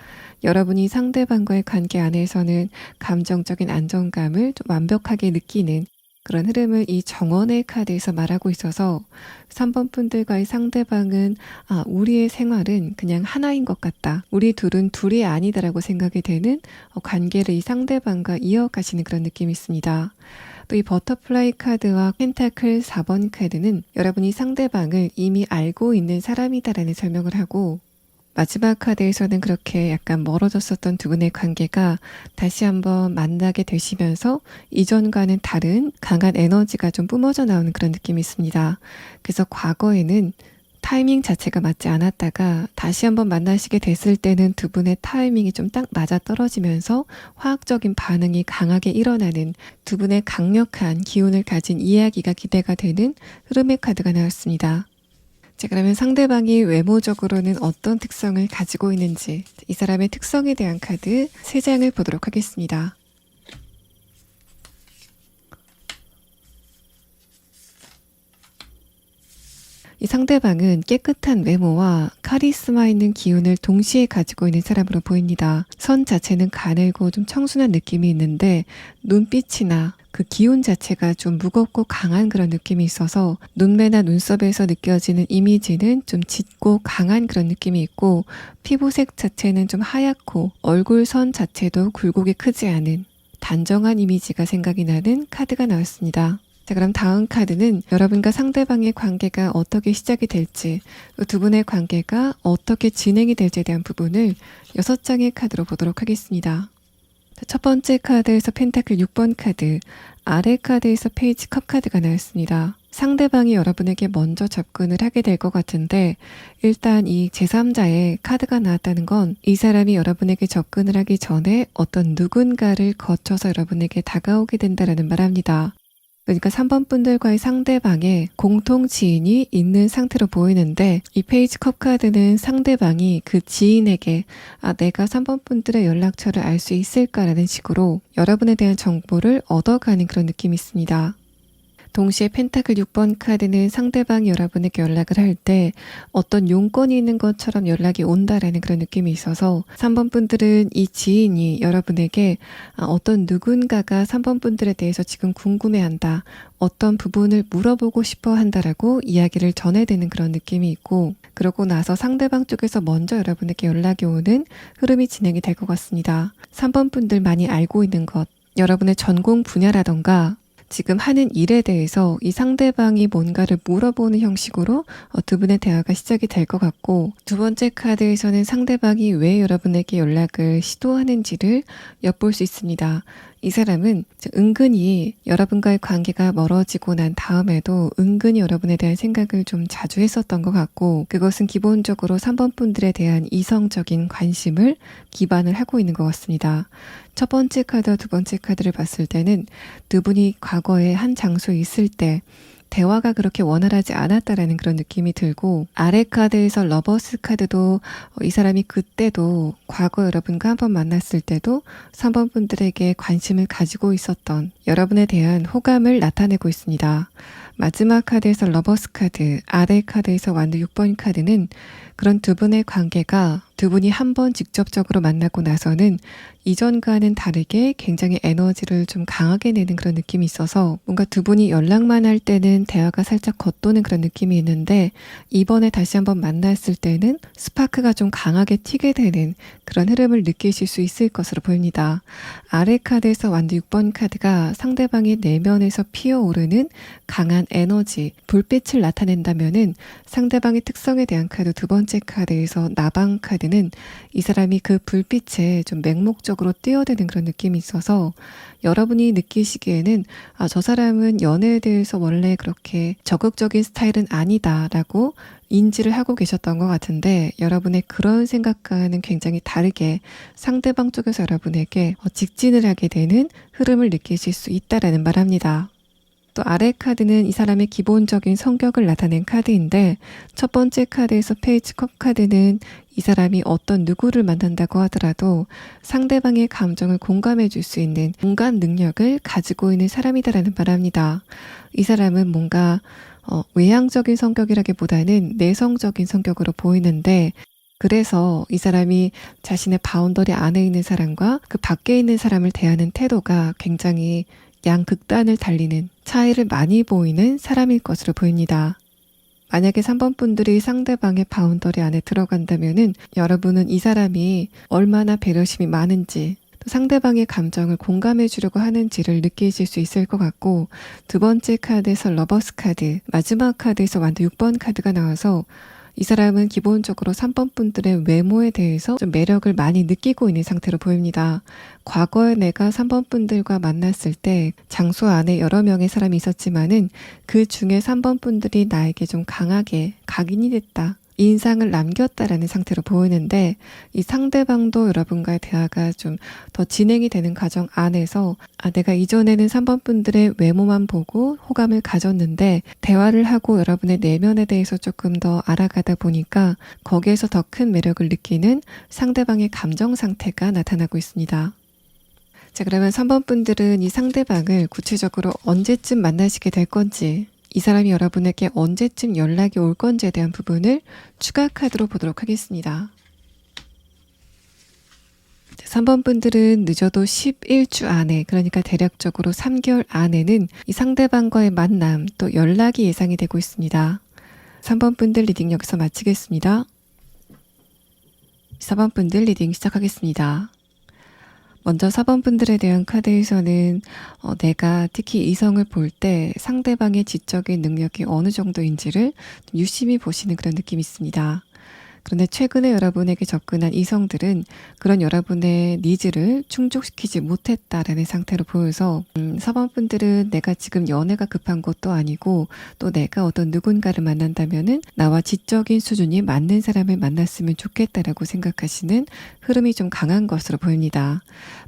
여러분이 상대방과의 관계 안에서는 감정적인 안정감을 좀 완벽하게 느끼는 그런 흐름을 이 정원의 카드에서 말하고 있어서 3번 분들과의 상대방은 우리의 생활은 그냥 하나인 것 같다, 우리 둘은 둘이 아니다라고 생각이 되는 관계를 이 상대방과 이어가시는 그런 느낌이 있습니다. 또 이 버터플라이 카드와 펜타클 4번 카드는 여러분이 상대방을 이미 알고 있는 사람이다라는 설명을 하고, 마지막 카드에서는 그렇게 약간 멀어졌었던 두 분의 관계가 다시 한번 만나게 되시면서 이전과는 다른 강한 에너지가 좀 뿜어져 나오는 그런 느낌이 있습니다. 그래서 과거에는 타이밍 자체가 맞지 않았다가 다시 한번 만나시게 됐을 때는 두 분의 타이밍이 좀 딱 맞아 떨어지면서 화학적인 반응이 강하게 일어나는 두 분의 강력한 기운을 가진 이야기가 기대가 되는 흐름의 카드가 나왔습니다. 자, 그러면 상대방이 외모적으로는 어떤 특성을 가지고 있는지, 이 사람의 특성에 대한 카드 3장을 보도록 하겠습니다. 이 상대방은 깨끗한 외모와 카리스마 있는 기운을 동시에 가지고 있는 사람으로 보입니다. 선 자체는 가늘고 좀 청순한 느낌이 있는데 눈빛이나 그 기운 자체가 좀 무겁고 강한 그런 느낌이 있어서 눈매나 눈썹에서 느껴지는 이미지는 좀 짙고 강한 그런 느낌이 있고, 피부색 자체는 좀 하얗고 얼굴 선 자체도 굴곡이 크지 않은 단정한 이미지가 생각이 나는 카드가 나왔습니다. 자, 그럼 다음 카드는 여러분과 상대방의 관계가 어떻게 시작이 될지, 또 두 분의 관계가 어떻게 진행이 될지에 대한 부분을 6장의 카드로 보도록 하겠습니다. 자, 첫 번째 카드에서 펜타클 6번 카드, 아래 카드에서 페이지 컵 카드가 나왔습니다. 상대방이 여러분에게 먼저 접근을 하게 될 것 같은데, 일단 이 제3자의 카드가 나왔다는 건 이 사람이 여러분에게 접근을 하기 전에 어떤 누군가를 거쳐서 여러분에게 다가오게 된다라는 말합니다. 그러니까 3번 분들과의 상대방의 공통 지인이 있는 상태로 보이는데, 이 페이지 컵 카드는 상대방이 그 지인에게 내가 3번 분들의 연락처를 알 수 있을까라는 식으로 여러분에 대한 정보를 얻어가는 그런 느낌이 있습니다. 동시에 펜타클 6번 카드는 상대방이 여러분에게 연락을 할 때 어떤 용건이 있는 것처럼 연락이 온다라는 그런 느낌이 있어서 3번 분들은 이 지인이 여러분에게 어떤 누군가가 3번 분들에 대해서 지금 궁금해한다, 어떤 부분을 물어보고 싶어 한다라고 이야기를 전해대는 그런 느낌이 있고, 그러고 나서 상대방 쪽에서 먼저 여러분에게 연락이 오는 흐름이 진행이 될 것 같습니다. 3번 분들 많이 알고 있는 것, 여러분의 전공 분야라던가 지금 하는 일에 대해서 이 상대방이 뭔가를 물어보는 형식으로 두 분의 대화가 시작이 될 것 같고, 두 번째 카드에서는 상대방이 왜 여러분에게 연락을 시도하는지를 엿볼 수 있습니다. 이 사람은 은근히 여러분과의 관계가 멀어지고 난 다음에도 은근히 여러분에 대한 생각을 좀 자주 했었던 것 같고, 그것은 기본적으로 3번 분들에 대한 이성적인 관심을 기반을 하고 있는 것 같습니다. 첫 번째 카드와 두 번째 카드를 봤을 때는 두 분이 과거에 한 장소에 있을 때 대화가 그렇게 원활하지 않았다라는 그런 느낌이 들고, 아래 카드에서 러버스 카드도 이 사람이 그때도 과거 여러분과 한번 만났을 때도 3번 분들에게 관심을 가지고 있었던 여러분에 대한 호감을 나타내고 있습니다. 마지막 카드에서 러버스 카드, 아래 카드에서 완두 6번 카드는 그런 두 분의 관계가 두 분이 한번 직접적으로 만나고 나서는 이전과는 다르게 굉장히 에너지를 좀 강하게 내는 그런 느낌이 있어서, 뭔가 두 분이 연락만 할 때는 대화가 살짝 겉도는 그런 느낌이 있는데, 이번에 다시 한번 만났을 때는 스파크가 좀 강하게 튀게 되는 그런 흐름을 느끼실 수 있을 것으로 보입니다. 아래 카드에서 완두 6번 카드가 상대방의 내면에서 피어오르는 강한 에너지, 불빛을 나타낸다면은 상대방의 특성에 대한 카드 두 번째 카드에서 나방 카드는 이 사람이 그 불빛에 좀 맹목적으로 뛰어드는 그런 느낌이 있어서, 여러분이 느끼시기에는 저 사람은 연애에 대해서 원래 그렇게 적극적인 스타일은 아니다라고 인지를 하고 계셨던 것 같은데, 여러분의 그런 생각과는 굉장히 다르게 상대방 쪽에서 여러분에게 직진을 하게 되는 흐름을 느끼실 수 있다라는 말합니다. 또 아래 카드는 이 사람의 기본적인 성격을 나타낸 카드인데, 첫 번째 카드에서 페이지 컵 카드는 이 사람이 어떤 누구를 만난다고 하더라도 상대방의 감정을 공감해 줄 수 있는 공감 능력을 가지고 있는 사람이다라는 말합니다. 이 사람은 뭔가 외향적인 성격이라기보다는 내성적인 성격으로 보이는데, 그래서 이 사람이 자신의 바운더리 안에 있는 사람과 그 밖에 있는 사람을 대하는 태도가 굉장히 양극단을 달리는, 차이를 많이 보이는 사람일 것으로 보입니다. 만약에 3번 분들이 상대방의 바운더리 안에 들어간다면은 여러분은 이 사람이 얼마나 배려심이 많은지, 또 상대방의 감정을 공감해 주려고 하는지를 느끼실 수 있을 것 같고, 두 번째 카드에서 러버스 카드, 마지막 카드에서 완두 6번 카드가 나와서 이 사람은 기본적으로 3번 분들의 외모에 대해서 좀 매력을 많이 느끼고 있는 상태로 보입니다. 과거에 내가 3번 분들과 만났을 때 장소 안에 여러 명의 사람이 있었지만은 그 중에 3번 분들이 나에게 좀 강하게 각인이 됐다, 인상을 남겼다라는 상태로 보이는데, 이 상대방도 여러분과의 대화가 좀 더 진행이 되는 과정 안에서 내가 이전에는 3번 분들의 외모만 보고 호감을 가졌는데 대화를 하고 여러분의 내면에 대해서 조금 더 알아가다 보니까 거기에서 더 큰 매력을 느끼는 상대방의 감정 상태가 나타나고 있습니다. 자, 그러면 3번 분들은 이 상대방을 구체적으로 언제쯤 만나시게 될 건지, 이 사람이 여러분에게 언제쯤 연락이 올 건지에 대한 부분을 추가 카드로 보도록 하겠습니다. 3번 분들은 늦어도 11주 안에, 그러니까 대략적으로 3개월 안에는 이 상대방과의 만남, 또 연락이 예상이 되고 있습니다. 3번 분들 리딩 여기서 마치겠습니다. 4번 분들 리딩 시작하겠습니다. 먼저 4번 분들에 대한 카드에서는 내가 특히 이성을 볼 때 상대방의 지적인 능력이 어느 정도인지를 좀 유심히 보시는 그런 느낌이 있습니다. 그런데 최근에 여러분에게 접근한 이성들은 그런 여러분의 니즈를 충족시키지 못했다라는 상태로 보여서 4번 분들은 내가 지금 연애가 급한 것도 아니고 또 내가 어떤 누군가를 만난다면은 나와 지적인 수준이 맞는 사람을 만났으면 좋겠다라고 생각하시는 흐름이 좀 강한 것으로 보입니다.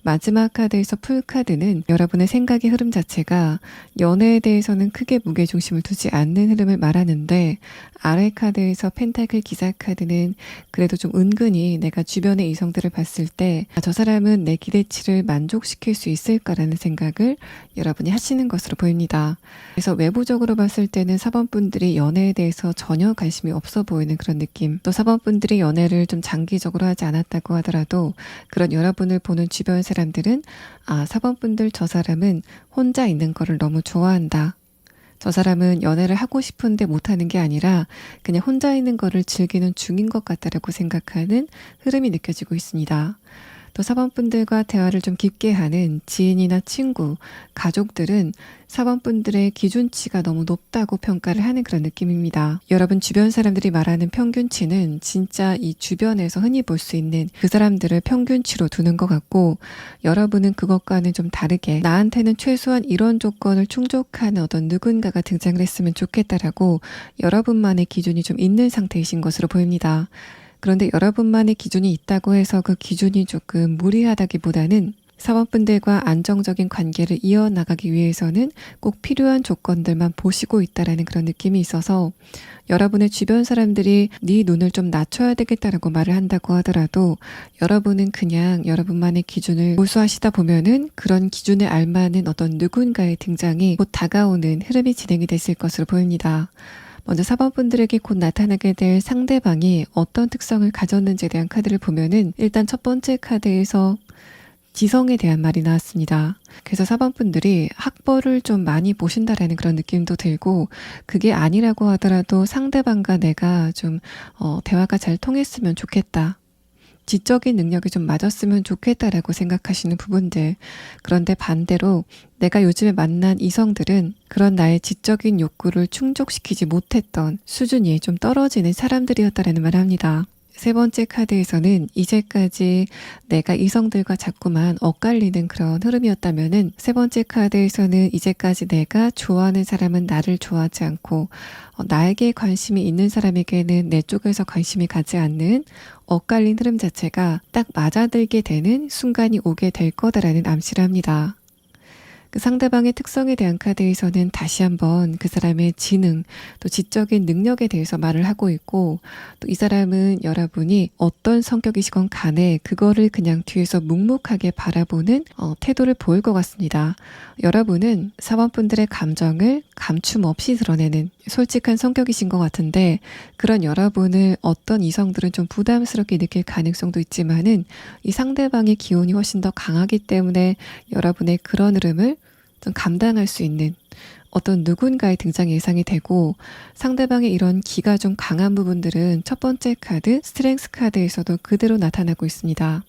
마지막 카드에서 풀 카드는 여러분의 생각의 흐름 자체가 연애에 대해서는 크게 무게중심을 두지 않는 흐름을 말하는데 아래 카드에서 펜타클 기사 카드는 그래도 좀 은근히 내가 주변의 이성들을 봤을 때 저 사람은 내 기대치를 만족시킬 수 있을까라는 생각을 여러분이 하시는 것으로 보입니다. 그래서 외부적으로 봤을 때는 4번 분들이 연애에 대해서 전혀 관심이 없어 보이는 그런 느낌, 또 4번 분들이 연애를 좀 장기적으로 하지 않았다고 하더라도 그런 여러분을 보는 주변 사람들은 4번 분들 저 사람은 혼자 있는 거를 너무 좋아한다. 저 사람은 연애를 하고 싶은데 못하는 게 아니라 그냥 혼자 있는 거를 즐기는 중인 것 같다라고 생각하는 흐름이 느껴지고 있습니다. 또 4번 분들과 대화를 좀 깊게 하는 지인이나 친구, 가족들은 4번 분들의 기준치가 너무 높다고 평가를 하는 그런 느낌입니다. 여러분 주변 사람들이 말하는 평균치는 진짜 이 주변에서 흔히 볼 수 있는 그 사람들을 평균치로 두는 것 같고 여러분은 그것과는 좀 다르게 나한테는 최소한 이런 조건을 충족하는 어떤 누군가가 등장을 했으면 좋겠다라고 여러분만의 기준이 좀 있는 상태이신 것으로 보입니다. 그런데 여러분만의 기준이 있다고 해서 그 기준이 조금 무리하다기보다는 사원분들과 안정적인 관계를 이어나가기 위해서는 꼭 필요한 조건들만 보시고 있다라는 그런 느낌이 있어서 여러분의 주변 사람들이 네 눈을 좀 낮춰야 되겠다라고 말을 한다고 하더라도 여러분은 그냥 여러분만의 기준을 고수하시다 보면은 그런 기준에 알맞는 어떤 누군가의 등장이 곧 다가오는 흐름이 진행이 됐을 것으로 보입니다. 먼저 4번 분들에게 곧 나타나게 될 상대방이 어떤 특성을 가졌는지에 대한 카드를 보면은 일단 첫 번째 카드에서 지성에 대한 말이 나왔습니다. 그래서 4번 분들이 학벌을 좀 많이 보신다라는 그런 느낌도 들고 그게 아니라고 하더라도 상대방과 내가 좀 대화가 잘 통했으면 좋겠다. 지적인 능력이 좀 맞았으면 좋겠다라고 생각하시는 부분들. 그런데 반대로 내가 요즘에 만난 이성들은 그런 나의 지적인 욕구를 충족시키지 못했던 수준이 좀 떨어지는 사람들이었다라는 말을 합니다. 세 번째 카드에서는 이제까지 내가 이성들과 자꾸만 엇갈리는 그런 흐름이었다면은 세 번째 카드에서는 이제까지 내가 좋아하는 사람은 나를 좋아하지 않고 나에게 관심이 있는 사람에게는 내 쪽에서 관심이 가지 않는 엇갈린 흐름 자체가 딱 맞아들게 되는 순간이 오게 될 거다라는 암시를 합니다. 그 상대방의 특성에 대한 카드에서는 다시 한번 그 사람의 지능, 또 지적인 능력에 대해서 말을 하고 있고 또 이 사람은 여러분이 어떤 성격이시건 간에 그거를 그냥 뒤에서 묵묵하게 바라보는 태도를 보일 것 같습니다. 여러분은 사원분들의 감정을 감춤 없이 드러내는 솔직한 성격이신 것 같은데 그런 여러분을 어떤 이성들은 좀 부담스럽게 느낄 가능성도 있지만은 이 상대방의 기운이 훨씬 더 강하기 때문에 여러분의 그런 흐름을 좀 감당할 수 있는 어떤 누군가의 등장이 예상이 되고 상대방의 이런 기가 좀 강한 부분들은 첫 번째 카드 스트렝스 카드에서도 그대로 나타나고 있습니다.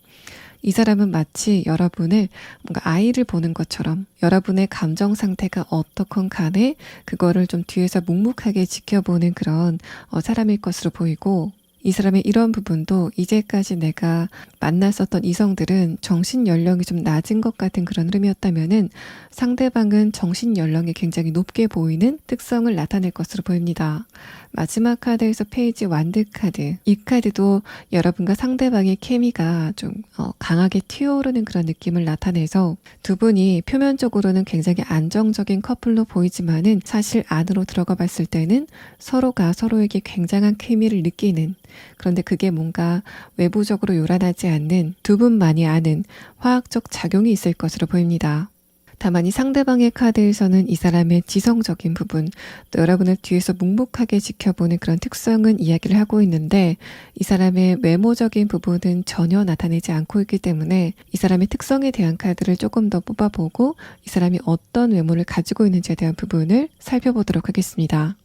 이 사람은 마치 여러분을 뭔가 아이를 보는 것처럼 여러분의 감정 상태가 어떻건 간에 그거를 좀 뒤에서 묵묵하게 지켜보는 그런 사람일 것으로 보이고 이 사람의 이런 부분도 이제까지 내가 만났었던 이성들은 정신 연령이 좀 낮은 것 같은 그런 흐름이었다면은 상대방은 정신 연령이 굉장히 높게 보이는 특성을 나타낼 것으로 보입니다. 마지막 카드에서 페이지 완드 카드. 이 카드도 여러분과 상대방의 케미가 좀 강하게 튀어오르는 그런 느낌을 나타내서 두 분이 표면적으로는 굉장히 안정적인 커플로 보이지만은 사실 안으로 들어가 봤을 때는 서로가 서로에게 굉장한 케미를 느끼는 그런데 그게 뭔가 외부적으로 요란하지 않는 두 분만이 아는 화학적 작용이 있을 것으로 보입니다. 다만 이 상대방의 카드에서는 이 사람의 지성적인 부분, 또 여러분을 뒤에서 묵묵하게 지켜보는 그런 특성은 이야기를 하고 있는데 이 사람의 외모적인 부분은 전혀 나타내지 않고 있기 때문에 이 사람의 특성에 대한 카드를 조금 더 뽑아보고 이 사람이 어떤 외모를 가지고 있는지에 대한 부분을 살펴보도록 하겠습니다.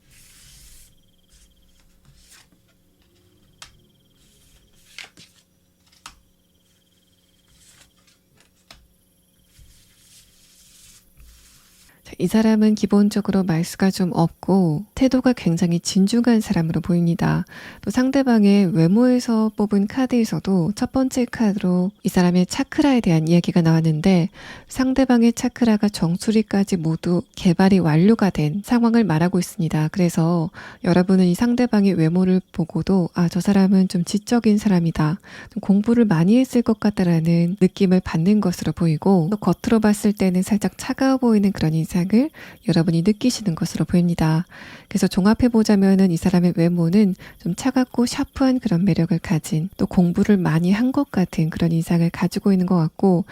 이 사람은 기본적으로 말수가 좀 없고 태도가 굉장히 진중한 사람으로 보입니다. 또 상대방의 외모에서 뽑은 카드에서도 첫 번째 카드로 이 사람의 차크라에 대한 이야기가 나왔는데 상대방의 차크라가 정수리까지 모두 개발이 완료가 된 상황을 말하고 있습니다. 그래서 여러분은 이 상대방의 외모를 보고도 저 사람은 좀 지적인 사람이다. 좀 공부를 많이 했을 것 같다라는 느낌을 받는 것으로 보이고 또 겉으로 봤을 때는 살짝 차가워 보이는 그런 인상을 여러분이 느끼시는 것으로 보입니다. 그래서 종합해보자면은 이 사람의 외모는 좀 차갑고 샤프한 그런 매력을 가진 또 공부를 많이 한 것 같은 그런 인상을 가지고 있는 것 같고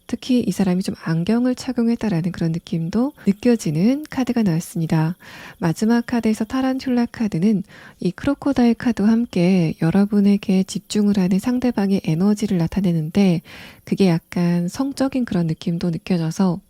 특히 이 사람이 좀 안경을 착용했다라는 그런 느낌도 느껴지는 카드가 나왔습니다. 마지막 카드에서 타란툴라 카드는 이 크로코다일 카드와 함께 여러분에게 집중을 하는 상대방의 에너지를 나타내는데 그게 약간 성적인 그런 느낌도 느껴져서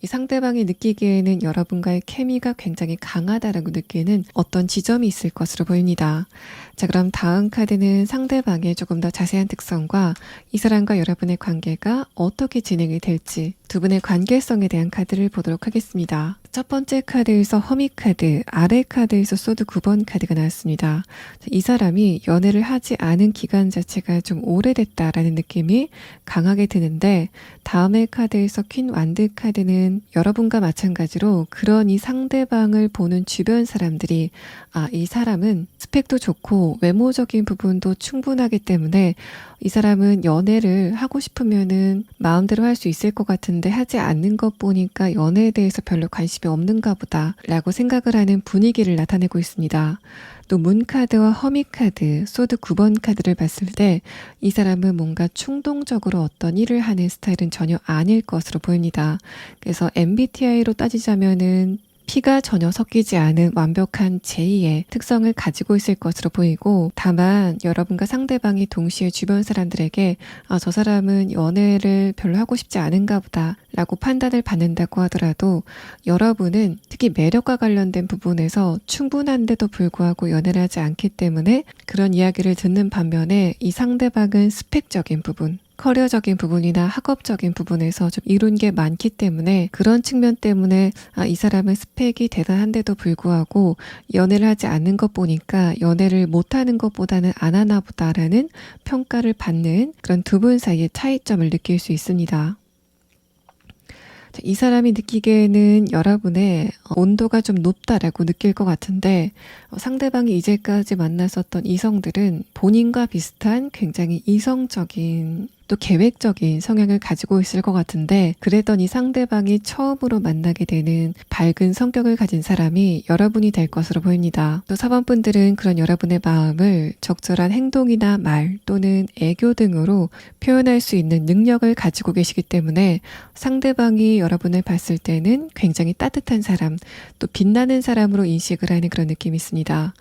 이 상대방이 느끼기에는 여러분과의 케미가 굉장히 강하다라고 느끼는 어떤 지점이 있을 것으로 보입니다. 자, 그럼 다음 카드는 상대방의 조금 더 자세한 특성과 이 사람과 여러분의 관계가 어떻게 진행이 될지 두 분의 관계성에 대한 카드를 보도록 하겠습니다. 첫 번째 카드에서 허미 카드, 아래 카드에서 소드 9번 카드가 나왔습니다. 이 사람이 연애를 하지 않은 기간 자체가 좀 오래됐다라는 느낌이 강하게 드는데 다음의 카드에서 퀸 완드 카드는 여러분과 마찬가지로 그런 이 상대방을 보는 주변 사람들이 이 사람은 스펙도 좋고 외모적인 부분도 충분하기 때문에 이 사람은 연애를 하고 싶으면은 마음대로 할 수 있을 것 같은데 하지 않는 것 보니까 연애에 대해서 별로 관심이 없는가 보다 라고 생각을 하는 분위기를 나타내고 있습니다. 또 문카드와 허미카드, 소드 9번 카드를 봤을 때 이 사람은 뭔가 충동적으로 어떤 일을 하는 스타일은 전혀 아닐 것으로 보입니다. 그래서 MBTI로 따지자면은 피가 전혀 섞이지 않은 완벽한 제2의 특성을 가지고 있을 것으로 보이고 다만 여러분과 상대방이 동시에 주변 사람들에게 저 사람은 연애를 별로 하고 싶지 않은가 보다 라고 판단을 받는다고 하더라도 여러분은 특히 매력과 관련된 부분에서 충분한데도 불구하고 연애를 하지 않기 때문에 그런 이야기를 듣는 반면에 이 상대방은 스펙적인 부분 커리어적인 부분이나 학업적인 부분에서 좀 이룬 게 많기 때문에 그런 측면 때문에 이 사람은 스펙이 대단한데도 불구하고 연애를 하지 않는 것 보니까 연애를 못하는 것보다는 안 하나 보다라는 평가를 받는 그런 두 분 사이의 차이점을 느낄 수 있습니다. 이 사람이 느끼기에는 여러분의 온도가 좀 높다라고 느낄 것 같은데 상대방이 이제까지 만났었던 이성들은 본인과 비슷한 굉장히 이성적인 또 계획적인 성향을 가지고 있을 것 같은데 그랬더니 상대방이 처음으로 만나게 되는 밝은 성격을 가진 사람이 여러분이 될 것으로 보입니다. 또 4번 분들은 그런 여러분의 마음을 적절한 행동이나 말 또는 애교 등으로 표현할 수 있는 능력을 가지고 계시기 때문에 상대방이 여러분을 봤을 때는 굉장히 따뜻한 사람, 또 빛나는 사람으로 인식을 하는 그런 느낌이 있습니다.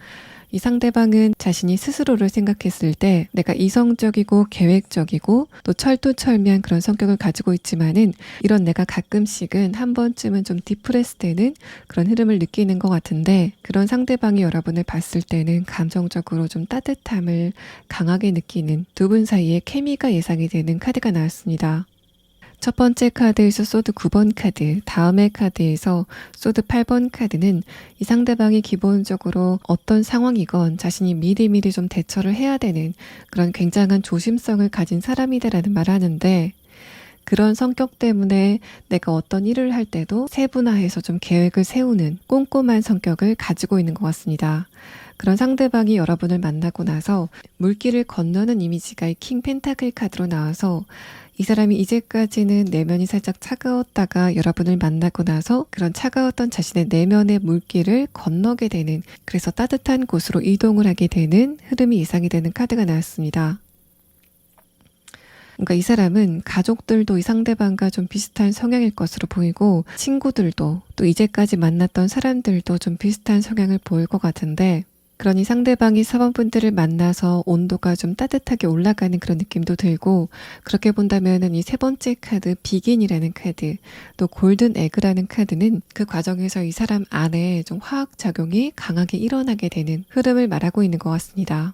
이 상대방은 자신이 스스로를 생각했을 때 내가 이성적이고 계획적이고 또 철두철미한 그런 성격을 가지고 있지만은 이런 내가 가끔씩은 한 번쯤은 좀 디프레스되는 그런 흐름을 느끼는 것 같은데 그런 상대방이 여러분을 봤을 때는 감정적으로 좀 따뜻함을 강하게 느끼는 두 분 사이의 케미가 예상이 되는 카드가 나왔습니다. 첫 번째 카드에서 소드 9번 카드, 다음의 카드에서 소드 8번 카드는 이 상대방이 기본적으로 어떤 상황이건 자신이 미리미리 좀 대처를 해야 되는 그런 굉장한 조심성을 가진 사람이다라는 말을 하는데 그런 성격 때문에 내가 어떤 일을 할 때도 세분화해서 좀 계획을 세우는 꼼꼼한 성격을 가지고 있는 것 같습니다. 그런 상대방이 여러분을 만나고 나서 물길을 건너는 이미지가 이 킹 펜타클 카드로 나와서 이 사람이 이제까지는 내면이 살짝 차가웠다가 여러분을 만나고 나서 그런 차가웠던 자신의 내면의 물길을 건너게 되는 그래서 따뜻한 곳으로 이동을 하게 되는 흐름이 예상이 되는 카드가 나왔습니다. 그러니까 이 사람은 가족들도 이 상대방과 좀 비슷한 성향일 것으로 보이고 친구들도 또 이제까지 만났던 사람들도 좀 비슷한 성향을 보일 것 같은데 그러니 상대방이 4번 분들을 만나서 온도가 좀 따뜻하게 올라가는 그런 느낌도 들고 그렇게 본다면은 이 세 번째 카드 비긴이라는 카드 또 골든 에그라는 카드는 그 과정에서 이 사람 안에 좀 화학작용이 강하게 일어나게 되는 흐름을 말하고 있는 것 같습니다.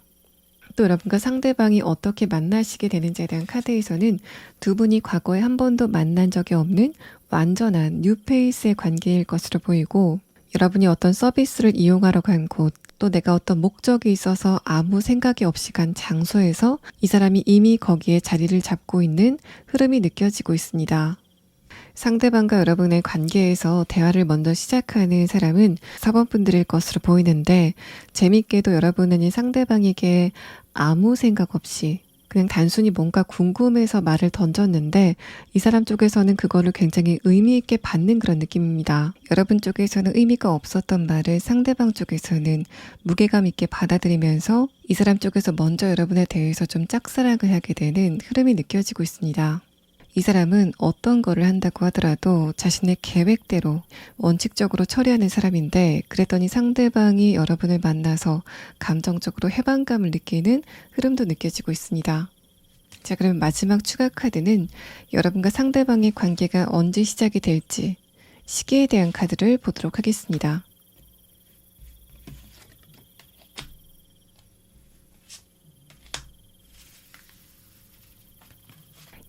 또 여러분과 상대방이 어떻게 만나시게 되는지에 대한 카드에서는 두 분이 과거에 한 번도 만난 적이 없는 완전한 뉴페이스의 관계일 것으로 보이고, 여러분이 어떤 서비스를 이용하러 간 곳, 또 내가 어떤 목적이 있어서 아무 생각이 없이 간 장소에서 이 사람이 이미 거기에 자리를 잡고 있는 흐름이 느껴지고 있습니다. 상대방과 여러분의 관계에서 대화를 먼저 시작하는 사람은 4번 분들일 것으로 보이는데, 재밌게도 여러분은 이 상대방에게 아무 생각 없이 그냥 단순히 뭔가 궁금해서 말을 던졌는데 이 사람 쪽에서는 그거를 굉장히 의미 있게 받는 그런 느낌입니다. 여러분 쪽에서는 의미가 없었던 말을 상대방 쪽에서는 무게감 있게 받아들이면서 이 사람 쪽에서 먼저 여러분에 대해서 좀 짝사랑을 하게 되는 흐름이 느껴지고 있습니다. 이 사람은 어떤 거를 한다고 하더라도 자신의 계획대로 원칙적으로 처리하는 사람인데, 그랬더니 상대방이 여러분을 만나서 감정적으로 해방감을 느끼는 흐름도 느껴지고 있습니다. 자, 그러면 마지막 추가 카드는 여러분과 상대방의 관계가 언제 시작이 될지 시기에 대한 카드를 보도록 하겠습니다.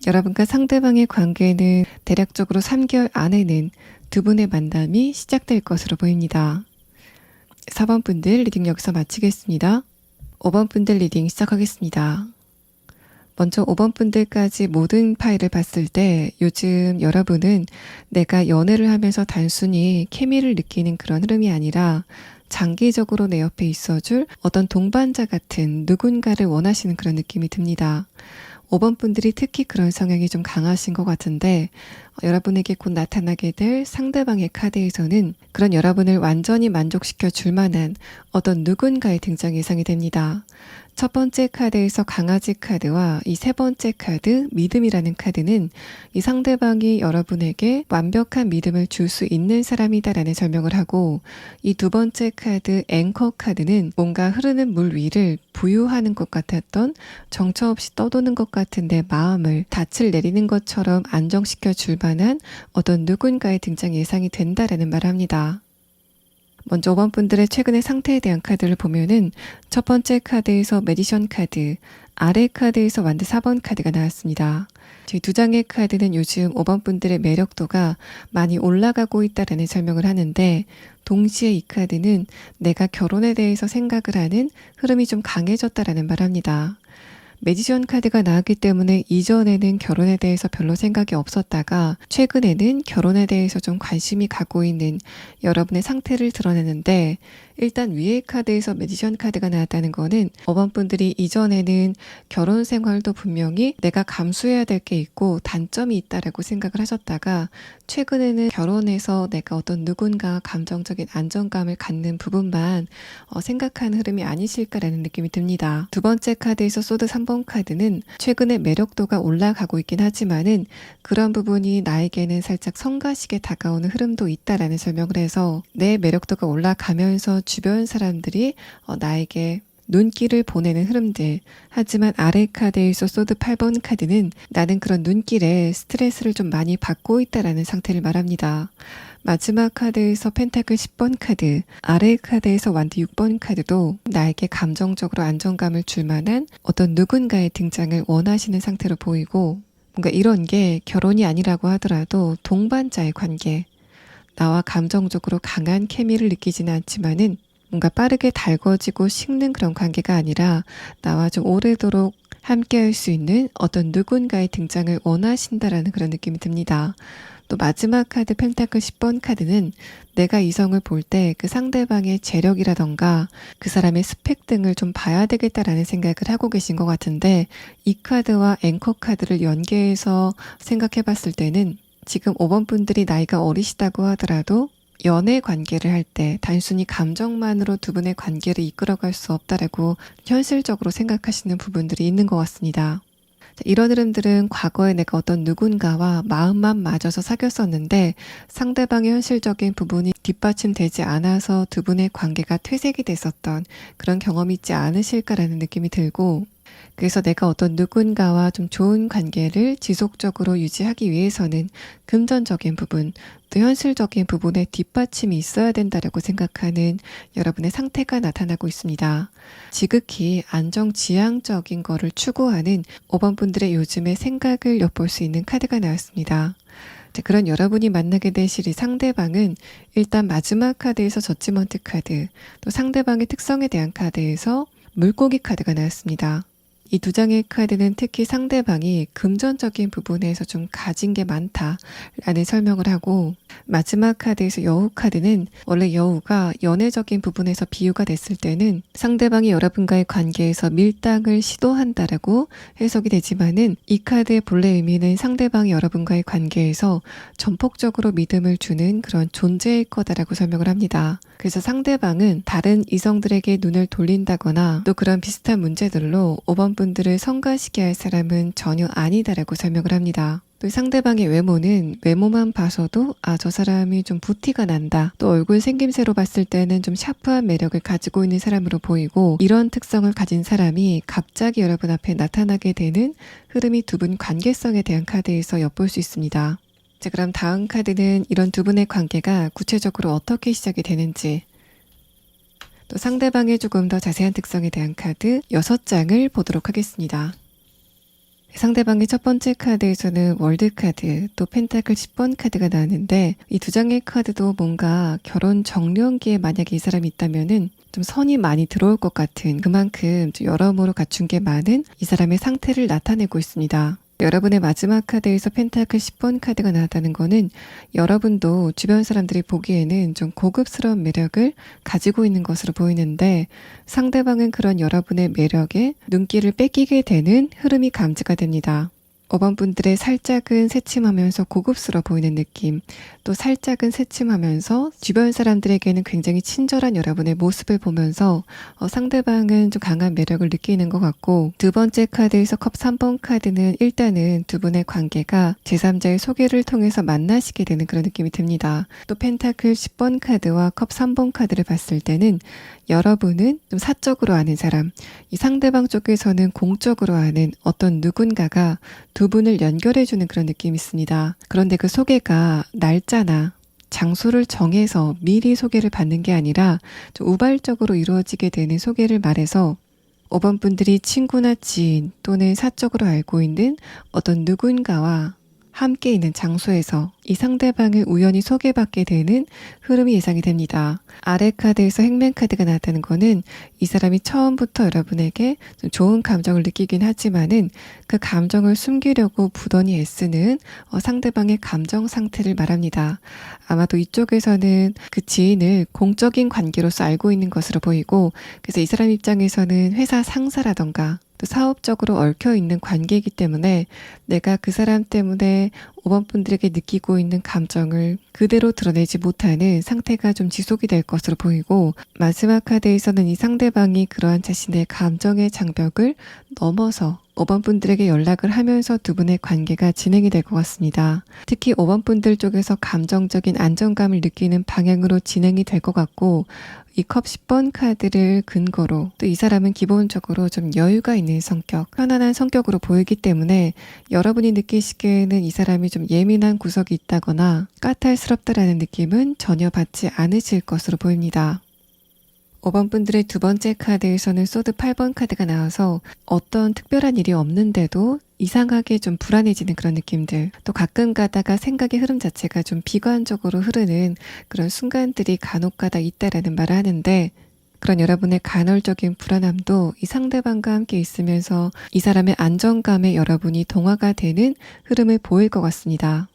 여러분과 상대방의 관계는 대략적으로 3개월 안에는 두 분의 만남이 시작될 것으로 보입니다. 4번 분들 리딩 여기서 마치겠습니다. 5번 분들 리딩 시작하겠습니다. 먼저 5번 분들까지 모든 파일을 봤을 때 요즘 여러분은 내가 연애를 하면서 단순히 케미를 느끼는 그런 흐름이 아니라 장기적으로 내 옆에 있어줄 어떤 동반자 같은 누군가를 원하시는 그런 느낌이 듭니다. 5번 분들이 특히 그런 성향이 좀 강하신 것 같은데, 여러분에게 곧 나타나게 될 상대방의 카드에서는 그런 여러분을 완전히 만족시켜 줄 만한 어떤 누군가의 등장 예상이 됩니다. 첫 번째 카드에서 강아지 카드와 이 세 번째 카드 믿음이라는 카드는 이 상대방이 여러분에게 완벽한 믿음을 줄 수 있는 사람이다라는 설명을 하고, 이 두 번째 카드 앵커 카드는 뭔가 흐르는 물 위를 부유하는 것 같았던, 정처 없이 떠도는 것 같은 내 마음을 닻을 내리는 것처럼 안정시켜 줄 만한 어떤 누군가의 등장 예상이 된다라는 말을 합니다. 먼저 5번 분들의 최근의 상태에 대한 카드를 보면은 첫 번째 카드에서 매지션 카드, 아래 카드에서 완드 4번 카드가 나왔습니다. 이 두 장의 카드는 요즘 5번 분들의 매력도가 많이 올라가고 있다라는 설명을 하는데, 동시에 이 카드는 내가 결혼에 대해서 생각을 하는 흐름이 좀 강해졌다라는 말을 합니다. 매지션 카드가 나왔기 때문에 이전에는 결혼에 대해서 별로 생각이 없었다가 최근에는 결혼에 대해서 좀 관심이 가고 있는 여러분의 상태를 드러내는데, 일단 위의 카드에서 매지션 카드가 나왔다는 거는 5번 분들이 이전에는 결혼 생활도 분명히 내가 감수해야 될 게 있고 단점이 있다라고 생각을 하셨다가 최근에는 결혼해서 내가 어떤 누군가 감정적인 안정감을 갖는 부분만 생각하는 흐름이 아니실까라는 느낌이 듭니다. 두 번째 카드에서 소드 3번 카드는 최근에 매력도가 올라가고 있긴 하지만은 그런 부분이 나에게는 살짝 성가시게 다가오는 흐름도 있다라는 설명을 해서 내 매력도가 올라가면서 주변 사람들이 나에게 눈길을 보내는 흐름들. 하지만 아래 카드에서 소드 8번 카드는 나는 그런 눈길에 스트레스를 좀 많이 받고 있다라는 상태를 말합니다. 마지막 카드에서 펜타클 10번 카드, 아래 카드에서 완드 6번 카드도 나에게 감정적으로 안정감을 줄 만한 어떤 누군가의 등장을 원하시는 상태로 보이고, 뭔가 이런 게 결혼이 아니라고 하더라도 동반자의 관계, 나와 감정적으로 강한 케미를 느끼지는 않지만은 뭔가 빠르게 달궈지고 식는 그런 관계가 아니라 나와 좀 오래도록 함께 할 수 있는 어떤 누군가의 등장을 원하신다라는 그런 느낌이 듭니다. 또 마지막 카드 펜타클 10번 카드는 내가 이성을 볼 때 그 상대방의 재력이라던가 그 사람의 스펙 등을 좀 봐야 되겠다라는 생각을 하고 계신 것 같은데, 이 카드와 앵커 카드를 연계해서 생각해 봤을 때는 지금 5번 분들이 나이가 어리시다고 하더라도 연애 관계를 할 때 단순히 감정만으로 두 분의 관계를 이끌어갈 수 없다라고 현실적으로 생각하시는 부분들이 있는 것 같습니다. 이런 흐름들은 과거에 내가 어떤 누군가와 마음만 맞아서 사귀었었는데 상대방의 현실적인 부분이 뒷받침되지 않아서 두 분의 관계가 퇴색이 됐었던 그런 경험이 있지 않으실까라는 느낌이 들고, 그래서 내가 어떤 누군가와 좀 좋은 관계를 지속적으로 유지하기 위해서는 금전적인 부분, 또 현실적인 부분에 뒷받침이 있어야 된다라고 생각하는 여러분의 상태가 나타나고 있습니다. 지극히 안정지향적인 거를 추구하는 5번 분들의 요즘의 생각을 엿볼 수 있는 카드가 나왔습니다. 자, 그런 여러분이 만나게 되실 이 상대방은 일단 마지막 카드에서 저지먼트 카드, 또 상대방의 특성에 대한 카드에서 물고기 카드가 나왔습니다. 이 두 장의 카드는 특히 상대방이 금전적인 부분에서 좀 가진 게 많다라는 설명을 하고, 마지막 카드에서 여우 카드는 원래 여우가 연애적인 부분에서 비유가 됐을 때는 상대방이 여러분과의 관계에서 밀당을 시도한다라고 해석이 되지만은, 이 카드의 본래 의미는 상대방이 여러분과의 관계에서 전폭적으로 믿음을 주는 그런 존재일 거다라고 설명을 합니다. 그래서 상대방은 다른 이성들에게 눈을 돌린다거나 또 그런 비슷한 문제들로 5번 분들을 성가시게 할 사람은 전혀 아니다라고 설명을 합니다. 또 상대방의 외모는 외모만 봐서도 저 사람이 좀 부티가 난다. 또 얼굴 생김새로 봤을 때는 좀 샤프한 매력을 가지고 있는 사람으로 보이고, 이런 특성을 가진 사람이 갑자기 여러분 앞에 나타나게 되는 흐름이 두 분 관계성에 대한 카드에서 엿볼 수 있습니다. 자, 그럼 다음 카드는 이런 두 분의 관계가 구체적으로 어떻게 시작이 되는지, 또 상대방의 조금 더 자세한 특성에 대한 카드 6장을 보도록 하겠습니다. 상대방의 첫 번째 카드에서는 월드 카드, 또 펜타클 10번 카드가 나왔는데, 이 두 장의 카드도 뭔가 결혼 정년기에 만약에 이 사람이 있다면은 좀 선이 많이 들어올 것 같은, 그만큼 좀 여러모로 갖춘 게 많은 이 사람의 상태를 나타내고 있습니다. 여러분의 마지막 카드에서 펜타클 10번 카드가 나왔다는 거는 여러분도 주변 사람들이 보기에는 좀 고급스러운 매력을 가지고 있는 것으로 보이는데, 상대방은 그런 여러분의 매력에 눈길을 뺏기게 되는 흐름이 감지가 됩니다. 5번 분들의 살짝은 새침하면서 고급스러워 보이는 느낌, 또 살짝은 새침하면서 주변 사람들에게는 굉장히 친절한 여러분의 모습을 보면서 상대방은 좀 강한 매력을 느끼는 것 같고, 두 번째 카드에서 컵 3번 카드는 일단은 두 분의 관계가 제3자의 소개를 통해서 만나시게 되는 그런 느낌이 듭니다. 또 펜타클 10번 카드와 컵 3번 카드를 봤을 때는 여러분은 좀 사적으로 아는 사람, 이 상대방 쪽에서는 공적으로 아는 어떤 누군가가 두 분을 연결해주는 그런 느낌이 있습니다. 그런데 그 소개가 날짜나 장소를 정해서 미리 소개를 받는 게 아니라 좀 우발적으로 이루어지게 되는 소개를 말해서 5번 분들이 친구나 지인 또는 사적으로 알고 있는 어떤 누군가와 함께 있는 장소에서 이 상대방을 우연히 소개받게 되는 흐름이 예상이 됩니다. 아래 카드에서 행맨 카드가 나왔다는 거는 이 사람이 처음부터 여러분에게 좀 좋은 감정을 느끼긴 하지만은 그 감정을 숨기려고 부단히 애쓰는 상대방의 감정 상태를 말합니다. 아마도 이쪽에서는 그 지인을 공적인 관계로서 알고 있는 것으로 보이고, 그래서 이 사람 입장에서는 회사 상사라던가 또 사업적으로 얽혀있는 관계이기 때문에 내가 그 사람 때문에 5번 분들에게 느끼고 있는 감정을 그대로 드러내지 못하는 상태가 좀 지속이 될 것으로 보이고, 마지막 카드에서는 이 상대방이 그러한 자신의 감정의 장벽을 넘어서 5번 분들에게 연락을 하면서 두 분의 관계가 진행이 될 것 같습니다. 특히 5번 분들 쪽에서 감정적인 안정감을 느끼는 방향으로 진행이 될 것 같고, 이 컵 10번 카드를 근거로 또 이 사람은 기본적으로 좀 여유가 있는 성격, 편안한 성격으로 보이기 때문에 여러분이 느끼시기에는 이 사람이 좀 예민한 구석이 있다거나 까탈스럽다라는 느낌은 전혀 받지 않으실 것으로 보입니다. 5번 분들의 두 번째 카드에서는 소드 8번 카드가 나와서 어떤 특별한 일이 없는데도 이상하게 좀 불안해지는 그런 느낌들, 또 가끔 가다가 생각의 흐름 자체가 좀 비관적으로 흐르는 그런 순간들이 간혹 가다 있다라는 말을 하는데, 그런 여러분의 간헐적인 불안함도 이 상대방과 함께 있으면서 이 사람의 안정감에 여러분이 동화가 되는 흐름을 보일 것 같습니다.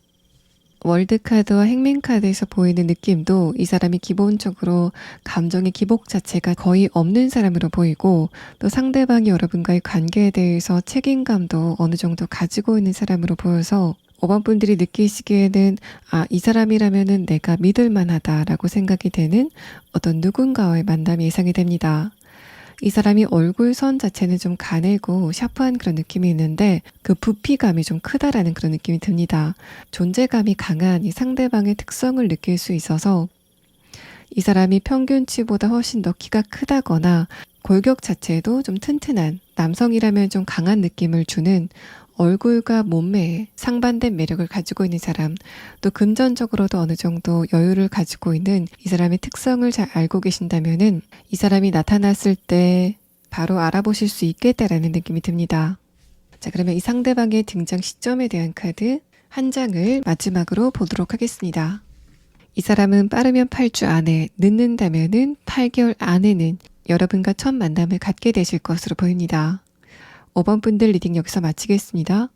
월드카드와 행맨카드에서 보이는 느낌도 이 사람이 기본적으로 감정의 기복 자체가 거의 없는 사람으로 보이고, 또 상대방이 여러분과의 관계에 대해서 책임감도 어느 정도 가지고 있는 사람으로 보여서 5번 분들이 느끼시기에는 이 사람이라면은 내가 믿을 만하다라고 생각이 되는 어떤 누군가와의 만남이 예상이 됩니다. 이 사람이 얼굴선 자체는 좀 가늘고 샤프한 그런 느낌이 있는데 그 부피감이 좀 크다라는 그런 느낌이 듭니다. 존재감이 강한 이 상대방의 특성을 느낄 수 있어서 이 사람이 평균치보다 훨씬 더 키가 크다거나 골격 자체도 좀 튼튼한, 남성이라면 좀 강한 느낌을 주는 얼굴과 몸매에 상반된 매력을 가지고 있는 사람, 또 금전적으로도 어느 정도 여유를 가지고 있는 이 사람의 특성을 잘 알고 계신다면은 이 사람이 나타났을 때 바로 알아보실 수 있겠다라는 느낌이 듭니다. 자, 그러면 이 상대방의 등장 시점에 대한 카드 한 장을 마지막으로 보도록 하겠습니다. 이 사람은 빠르면 8주 안에, 늦는다면은 8개월 안에는 여러분과 첫 만남을 갖게 되실 것으로 보입니다. 5번 분들 리딩 여기서 마치겠습니다.